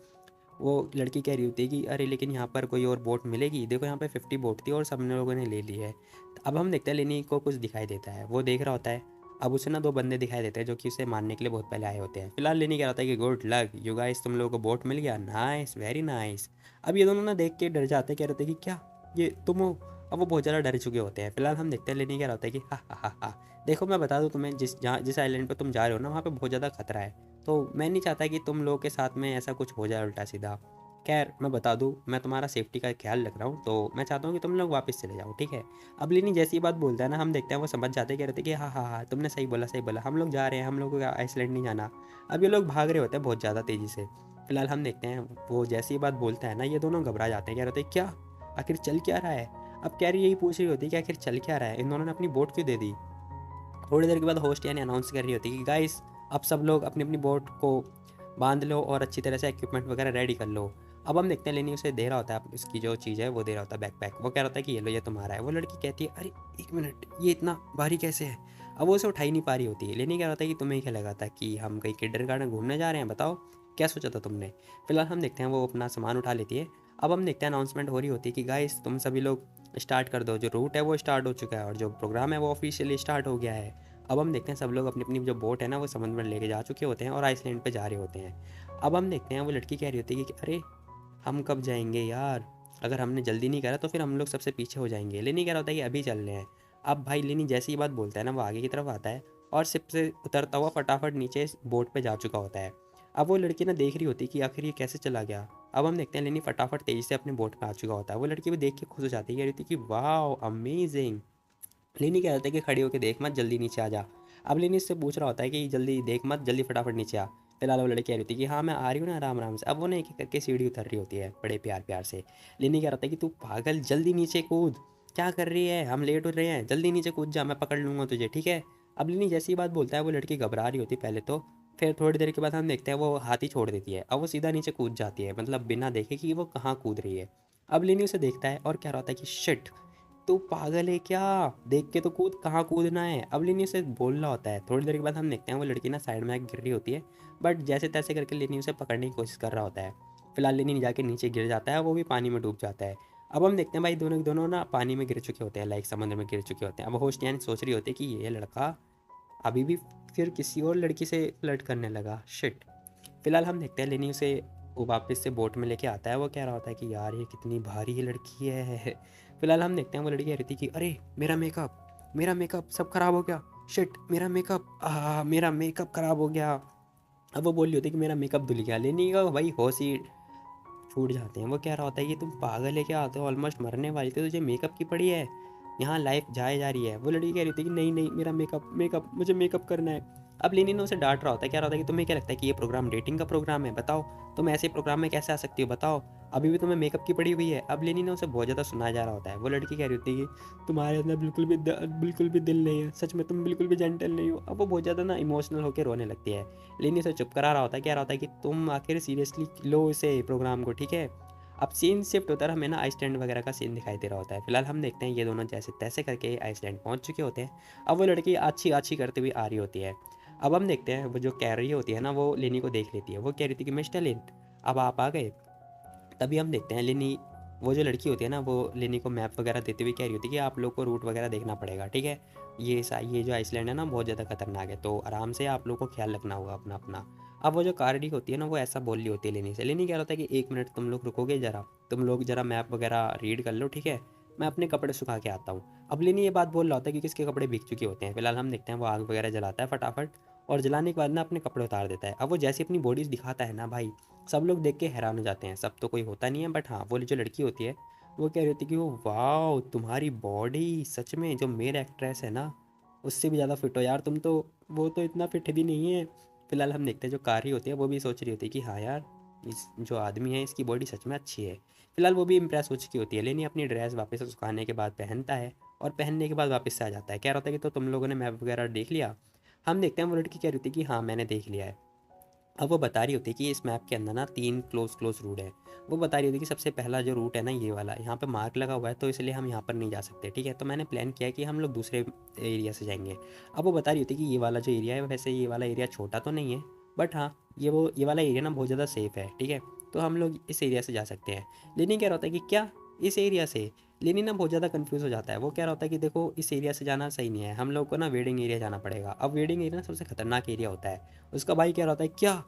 वो लड़की कह रही होती है कि अरे लेकिन यहाँ पर कोई और बोट मिलेगी, देखो यहाँ पे 50 बोट थी और सब लोगों ने ले ली है। तो अब हम देखते हैं लेनी को कुछ दिखाई देता है, वो देख रहा होता है। अब उसे ना 2 बंदे दिखाई देते हैं जो कि उसे मारने के लिए बहुत पहले आए होते हैं। फिलहाल लेनी कह रहा होता है कि गुड लक यू गाइस, तुम लोगों को बोट मिल गया, नाइस वेरी नाइस। अब ये दोनों ना देख के डर जाते हैं, कह रहे थे कि क्या ये तुम हो। अब वो बहुत ज़्यादा डर चुके होते हैं। फिलहाल हम देखते हैं लेनी कह रहा होता है कि हा देखो मैं बता दूँ तुम्हें, जिस आइलैंड पर तुम जा रहे हो ना वहाँ पर बहुत ज़्यादा खतरा है, तो मैं नहीं चाहता कि तुम लोगों के साथ में ऐसा कुछ हो जाए उल्टा सीधा। खैर मैं बता दूँ मैं तुम्हारा सेफ्टी का ख्याल रख रहा हूँ, तो मैं चाहता हूँ कि तुम लोग वापस चले जाओ ठीक है। अब लेनी जैसी ही बात बोलता है ना हम देखते हैं वो समझ जाते हैं, कह रहे थे कि हाँ तुमने सही बोला हम लोग जा रहे हैं, हम लोग को आइसलैंड नहीं जाना। अब ये लोग भाग रहे होते हैं बहुत ज़्यादा तेज़ी से। फिलहाल हम देखते हैं वो जैसी ही बात बोलता है ना ये दोनों घबरा जाते हैं, कह रहे थे क्या आखिर चल क्या रहा है। अब कैरी यही पूछ रही होती है कि आखिर चल क्या रहा है, इन दोनों ने अपनी बोट क्यों दे दी। थोड़ी देर के बाद होस्ट यानी अनाउंस कर रही होती है कि गाइस अब सब लोग अपनी अपनी बोट को बांध लो और अच्छी तरह से इक्विपमेंट वगैरह रेडी कर लो। अब हम देखते हैं लेनी उसे दे रहा होता है इसकी जो चीज़ है वो दे रहा होता है बैकपैक, वो कह रहा होता है कि ये लो ये तुम्हारा है। वो लड़की कहती है अरे एक मिनट ये इतना भारी कैसे है। अब वो उसे उठा ही नहीं पा रही होती है। लेनी कह रहा होता है कि तुम्हें क्या लगा था कि हम कहीं किंडरगार्टन घूमने जा रहे हैं, बताओ क्या सोचा था तुमने। फिलहाल हम देखते हैं वो अपना सामान उठा लेती है। अब हम देखते हैं अनाउंसमेंट हो रही होती है कि गाइस तुम सभी लोग स्टार्ट कर दो, जो रूट है वो स्टार्ट हो चुका है और जो प्रोग्राम है वो ऑफिशियली स्टार्ट हो गया है। अब हम देखते हैं सब लोग अपनी अपनी जो बोट है ना वो समुद्र में लेके जा चुके होते हैं और आइसलैंड पे जा रहे होते हैं। अब हम देखते हैं वो लड़की कह रही होती है कि अरे हम कब जाएंगे यार, अगर हमने जल्दी नहीं करा तो फिर हम लोग सबसे पीछे हो जाएंगे। लेनी कह रहा होता है कि अभी चल रहे हैं। अब भाई लेनी जैसी ही बात बोलता है ना वो आगे की तरफ आता है और सिप से उतरता हुआ फटाफट नीचे बोट पे जा चुका होता है। अब वो लड़की ना देख रही होती है कि आखिर ये कैसे चला गया। अब हम देखते हैं लेनी फटाफट तेजी से अपने बोट पे आ चुका होता है। वो लड़की भी देख के खुश हो जाती है, कह रही थी कि वाह अमेजिंग। लेनी कह रहा था कि खड़ी होकर देख मत जल्दी नीचे आ जा। अब लेनी इससे पूछ रहा होता है कि जल्दी देख मत जल्दी फटाफट नीचे आ। फिलहाल वो लड़की कह रही थी कि हाँ मैं आ रही हूँ ना आराम आराम से। अब वो ना एक एक करके सीढ़ी उतर रही होती है बड़े प्यार प्यार से। लेनी कह रहा था कि तू पागल जल्दी नीचे कूद, क्या कर रही है, हम लेट हो रहे हैं, जल्दी नीचे कूद जा मैं पकड़ लूँगा तुझे ठीक है। अब लेनी जैसी बात बोलता है वो लड़की घबरा रही होती है पहले तो, फिर थोड़ी देर के बाद हम देखते हैं वो हाथ ही छोड़ देती है। अब वो सीधा नीचे कूद जाती है, मतलब बिना देखे कि वो कहाँ कूद रही है। अब लेनी उसे देखता है और कह रहा होता है कि शिट तू पागल है क्या, देख के तो कूद, कहाँ कूदना है। अब लिनी उसे बोल रहा होता है। थोड़ी देर के बाद हम देखते हैं वो लड़की ना साइड में आके गिर रही होती है, बट जैसे तैसे करके लिनी उसे पकड़ने की कोशिश कर रहा होता है। फिलहाल लिनी जाके नीचे गिर जाता है, वो भी पानी में डूब जाता है। अब हम देखते हैं भाई दोनों दोनों ना पानी में गिर चुके होते हैं, लाइक समुद्र में गिर चुके होते हैं। अब होस्ट यानी सोच रही होती है कि ये लड़का अभी भी फिर किसी और लड़की से फ्लर्ट करने लगा, शिट। फिलहाल हम देखते हैं लेनी उसे वो वापस से बोट में लेके आता है। वो कह रहा होता है कि यार ये कितनी भारी ही लड़की है। फिलहाल हम देखते हैं वो लड़की कह रही थी कि अरे मेरा मेकअप सब खराब हो गया, शिट मेरा मेकअप खराब हो गया। अब वो बोल रही होती कि मेरा मेकअप धुल गया। लेनी का भाई होश ही छूट जाते हैं। वो कह रहा होता है कि तुम पागल है क्या, तो ऑलमोस्ट मरने वाली थी, तुझे मेकअप की पड़ी है, यहाँ लाइफ जाए जा रही है। वो लड़की कह रही थी कि नहीं नहीं, मेरा मेकअप मेकअप मुझे मेकअप करना है। अब लेनिन उसे डांट रहा होता है, कह रहा होता है कि तुम्हें क्या लगता है कि ये प्रोग्राम डेटिंग का प्रोग्राम है, बताओ तुम ऐसे प्रोग्राम में कैसे आ सकती हो, बताओ अभी भी तुम्हें मेकअप की पड़ी हुई है। अब लेनिन ने उसे बहुत ज़्यादा सुनाया जा रहा होता है। वो लड़की कह रही होती है कि तुम्हारे अंदर बिल्कुल भी दिल नहीं है, सच में तुम बिल्कुल भी जेंटल नहीं हो। अब वो बहुत ज़्यादा ना इमोशनल होकर रोने लगती है। लेनिन उसे चुप करा रहा होता है, कह रहा होता है कि तुम आखिर सीरियसली लो इसे प्रोग्राम को, ठीक है। अब सीन शिफ्ट होता है, हमें ना आइसलैंड वगैरह का सीन दिखाई दे रहा होता है। फिलहाल हम देखते हैं ये दोनों जैसे तैसे करके आइसलैंड पहुंच चुके होते हैं। अब वो लड़की अच्छी अच्छी करते हुए आ रही होती है। अब हम देखते हैं वो जो कह रही होती है ना, वो लेनी को देख लेती है। वो कह रही थी कि मिस्टर लिन, अब आप आ गए। तभी हम देखते हैं लेनी, वो जो लड़की होती है ना, वो लेनी को मैप वगैरह देते हुए कह रही होती है कि आप लोग को रूट वगैरह देखना पड़ेगा, ठीक है। ये जो आइसलैंड है ना, बहुत ज़्यादा खतरनाक है, तो आराम से आप लोग को ख्याल रखना होगा अपना अपना। अब वो जो कारडी होती है ना, वो ऐसा बोल रही होती है लेनी से। लेनी कह रहा होता है कि 1 मिनट तुम लोग रुकोगे ज़रा, तुम लोग ज़रा मैप वगैरह रीड कर लो, ठीक है, मैं अपने कपड़े सुखा के आता हूँ। अब लेनी ये बात बोल रहा होता है कि किसके कपड़े भीग चुके होते हैं। फिलहाल हम देखते हैं वो आग वगैरह जलाता है फटाफट, और जलाने के बाद ना अपने कपड़े उतार देता है। अब वो जैसे अपनी बॉडीज दिखाता है ना भाई, सब लोग देख के हैरान हो जाते हैं। सब तो कोई होता नहीं है, बट हाँ वो जो लड़की होती है, वो कह रही होती है कि वो वाह तुम्हारी बॉडी सच में जो मेल एक्ट्रेस है ना, उससे भी ज़्यादा फिट हो यार तुम तो, वो तो इतना फिट भी नहीं है। फिलहाल हम देखते हैं जो कारी होती है वो भी सोच रही होती है कि हाँ यार, इस जो आदमी है इसकी बॉडी सच में अच्छी है। फिलहाल वो भी इम्प्रेस हो चुकी होती है। लेनी अपनी ड्रेस वापस से सुखाने के बाद पहनता है, और पहनने के बाद वापस से आ जाता है। कह रहा होता है कि तो तुम लोगों ने मैप वगैरह देख लिया। हम देखते हैं वो लड़की कह रही थी कि हाँ मैंने देख लिया है। अब वो बता रही होती है कि इस मैप के अंदर ना 3 क्लोज क्लोज रूट है। वो बता रही होती है कि सबसे पहला जो रूट है ना, ये वाला, यहाँ पे मार्क लगा हुआ है, तो इसलिए हम यहाँ पर नहीं जा सकते, ठीक है। तो मैंने प्लान किया है कि हम लोग दूसरे एरिया से जाएंगे। अब वो बता रही होती है कि ये वाला जो एरिया है, वैसे ये वाला एरिया छोटा तो नहीं है, बट हाँ ये वाला एरिया ना बहुत ज़्यादा सेफ़ है, ठीक है, तो हम लोग इस एरिया से जा सकते हैं। लेनी कह रहा होता है कि क्या इस एरिया से। लेनी ना बहुत ज़्यादा कंफ्यूज हो जाता है। वो कह रहा होता है कि देखो इस एरिया से जाना सही नहीं है, हम लोग को ना वेडिंग एरिया जाना पड़ेगा। अब वेडिंग एरिया ना सबसे खतरनाक एरिया होता है। उसका भाई कह रहा होता है क्या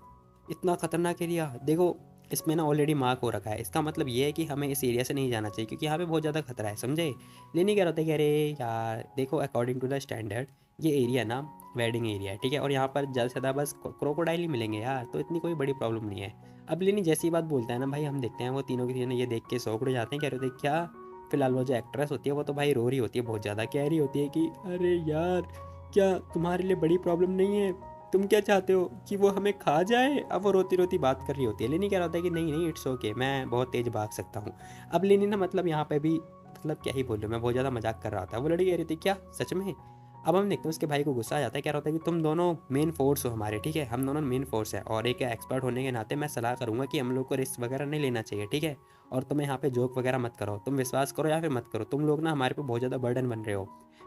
इतना खतरनाक एरिया, देखो इसमें ना ऑलरेडी मार्क हो रखा है, इसका मतलब ये है कि हमें इस एरिया से नहीं जाना चाहिए, क्योंकि यहाँ पे बहुत ज़्यादा खतरा है, समझे। लेनी कह रहा था कि अरे यार देखो, अकॉर्डिंग टू द स्टैंडर्ड ये एरिया ना वेडिंग एरिया है, ठीक है, और यहाँ पर जल्द से ज़्यादा बस क्रोकोडाइल ही मिलेंगे यार, तो इतनी कोई बड़ी प्रॉब्लम नहीं है। अब लेनी जैसी ही बात बोलता है ना भाई, हम देखते हैं वो तीनों के तीनों ये देख के शौक उड़ जाते हैं। कह रहे थे क्या। फिलहाल वो जो एक्ट्रेस होती है वो तो भाई रो रही होती है बहुत ज़्यादा, कह रही होती है कि अरे यार क्या तुम्हारे लिए बड़ी प्रॉब्लम नहीं है, तुम क्या चाहते हो कि वो हमें खा जाए। अब वो रोती रोती बात कर रही होती है। लेनी कह रहा होता है कि नहीं नहीं इट्स ओके, मैं बहुत तेज़ भाग सकता हूँ। अब लेनी ना मतलब यहाँ पे भी मतलब क्या ही बोलूँ, मैं बहुत ज़्यादा मजाक कर रहा था। वो लड़की कह रही थी क्या सच में। अब हम देखते हैं उसके भाई को गुस्सा आ जाता है, कह रहा होता है कि तुम दोनों मेन फोर्स हो हमारे, ठीक है, हम दोनों मेन फोर्स है, और एक एक्सपर्ट होने के नाते मैं सलाह करूँगा कि हम लोग को रिस्क वगैरह नहीं लेना चाहिए, ठीक है, और तुम्हें यहाँ पे जोक वगैरह मत करो, तुम विश्वास करो या फिर मत करो, तुम लोग ना हमारे पे बहुत ज़्यादा बर्डन बन रहे हो।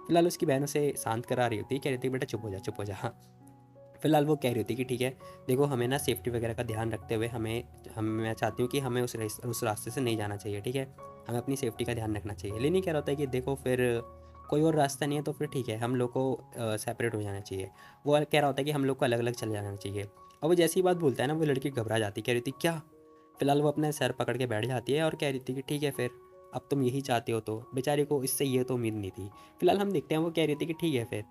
फिलहाल उसकी बहन उसे शांत करा रही होती है, कह रही थी बेटा चुप हो जा चुप हो जा। फिलहाल वो कह रही थी कि ठीक है, देखो हमें ना सेफ्टी वगैरह का ध्यान रखते हुए मैं चाहती हूँ कि हमें उस रास्ते से नहीं जाना चाहिए, ठीक है, हमें अपनी सेफ्टी का ध्यान रखना चाहिए। लेनी कह रहा होता है कि देखो फिर कोई और रास्ता नहीं है, तो फिर ठीक है हम लोग को सेपरेट हो जाना चाहिए। वो कह रहा होता है कि हम लोग को अलग अलग चले जाना चाहिए। और वो जैसी बात बोलता है ना, वो लड़की घबरा जाती, कह रही थी क्या। फिलहाल वो अपने सर पकड़ के बैठ जाती है और कह रही थी कि ठीक है फिर, अब तुम यही चाहते हो, तो बेचारी को इससे ये तो उम्मीद नहीं थी। फिलहाल हम देखते हैं वो कह रही थी कि ठीक है फिर,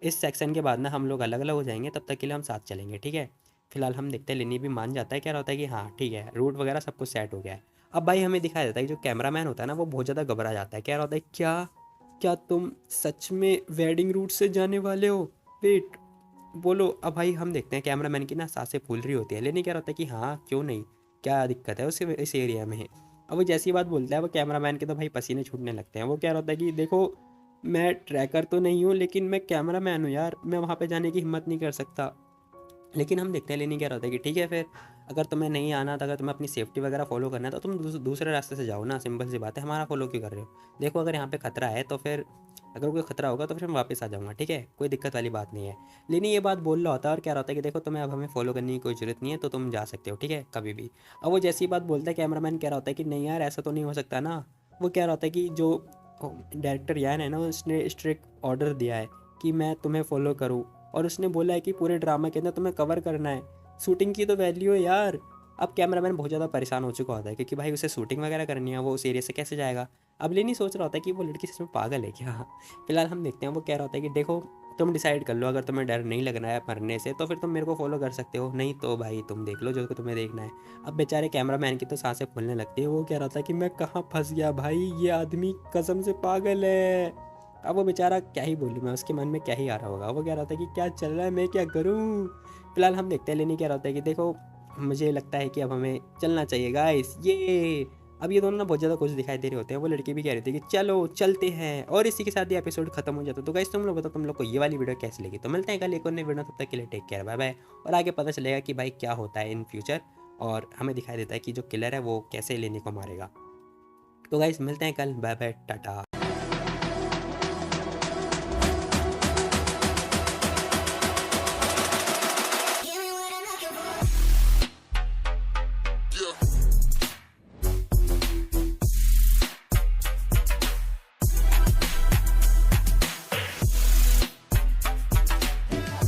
इस सेक्शन के बाद ना हम लोग अलग अलग हो जाएंगे, तब तक के लिए हम साथ चलेंगे, ठीक है। फिलहाल हम देखते हैं लिनी भी मान जाता है, कह रहा होता है कि हाँ ठीक है, रूट वगैरह सब कुछ सेट हो गया है। अब भाई हमें दिखाया जाता है कि जो कैमरामैन होता है ना, वो बहुत ज़्यादा घबरा जाता है, कह रहा होता है क्या, क्या तुम सच में वेडिंग रूट से जाने वाले हो, वेट बोलो। अब भाई हम देखते हैं कैमरामैन की ना सांसें फूल रही होती है। लेनी कह रहा होता है कि हाँ क्यों नहीं, क्या दिक्कत है उस इस एरिया में। अब वो जैसी बात बोलता है, वो कैमरामैन के तो भाई पसीने छूटने लगते हैं। वो कह रहा होता है कि देखो मैं ट्रैकर तो नहीं हूँ, लेकिन मैं कैमरामैन हूँ यार, मैं वहाँ पे जाने की हिम्मत नहीं कर सकता। लेकिन हम देखते हैं लेनी क्या होता है कि ठीक है फिर, अगर तुम्हें नहीं आना था, अगर तुम्हें अपनी सेफ्टी वगैरह फॉलो करना है, तो तुम दूसरे रास्ते से जाओ ना, सिंपल सी बात है, हमारा फॉलो क्यों कर रहे हो। देखो अगर यहाँ पे खतरा है तो फिर, अगर कोई खतरा होगा तो फिर मैं वापस आ जाऊँगा, ठीक है, कोई दिक्कत वाली बात नहीं है। लेनी ये बात बोल रहा होता है और कह रहा होता है कि देखो तुम्हें अब हमें फॉलो करने की कोई ज़रूरत नहीं है, तो तुम जा सकते हो, ठीक है, कभी भी। अब वो जैसी बात बोलता है, कैमरामैन कह रहा होता है कि नहीं यार ऐसा तो नहीं हो सकता ना। वो कह रहा होता है कि जो डायरेक्टर यान है ना, उसने स्ट्रिक्ट ऑर्डर दिया है कि मैं तुम्हें फॉलो करूँ, और उसने बोला है कि पूरे ड्रामा के अंदर तुम्हें कवर करना है, शूटिंग की तो वैल्यू है यार। अब कैमरामैन बहुत ज़्यादा परेशान हो चुका होता है, क्योंकि भाई उसे शूटिंग वगैरह करनी है, वो उस एरिया से कैसे जाएगा। अब लेनी सोच रहा होता है कि वो लड़की सच में पागल है क्या। फिलहाल हम देखते हैं वो कह रहा होता है कि देखो तुम डिसाइड कर लो, अगर तुम्हें डर नहीं लग रहा है मरने से तो फिर तुम मेरे को फॉलो कर सकते हो, नहीं तो भाई तुम देख लो जो तुम्हें देखना है। अब बेचारे कैमरामैन की तो सांसें फूलने लगती है, वो कह रहा था कि मैं कहाँ फंस गया भाई, ये आदमी कसम से पागल है। अब वो बेचारा क्या ही बोलूँ मैं, उसके मन में क्या ही आ रहा होगा, वो कह रहा था कि क्या चल रहा है, मैं क्या करूँ। फिलहाल हम देखते हैं लेनी कह रहा होता है कि देखो मुझे लगता है कि अब हमें चलना चाहिए गाइस। ये अब ये दोनों ना बहुत ज़्यादा कुछ दिखाई दे रहे होते हैं, वो लड़की भी कह रही थी कि चलो चलते हैं, और इसी के साथ ये एपिसोड खत्म हो जाता है। तो गाइस तुम लोग बताओ तुम लोग को ये वाली वीडियो कैसी लगी। तो मिलते हैं कल एक और नई वीडियो, तब तक के लिए टेक केयर, बाय बाय। और आगे पता चलेगा कि भाई क्या होता है इन फ्यूचर, और हमें दिखाई देता है कि जो किलर है वो कैसे लेने को मारेगा। तो गाइस मिलते हैं कल, बाय बाय, टाटा। Yeah.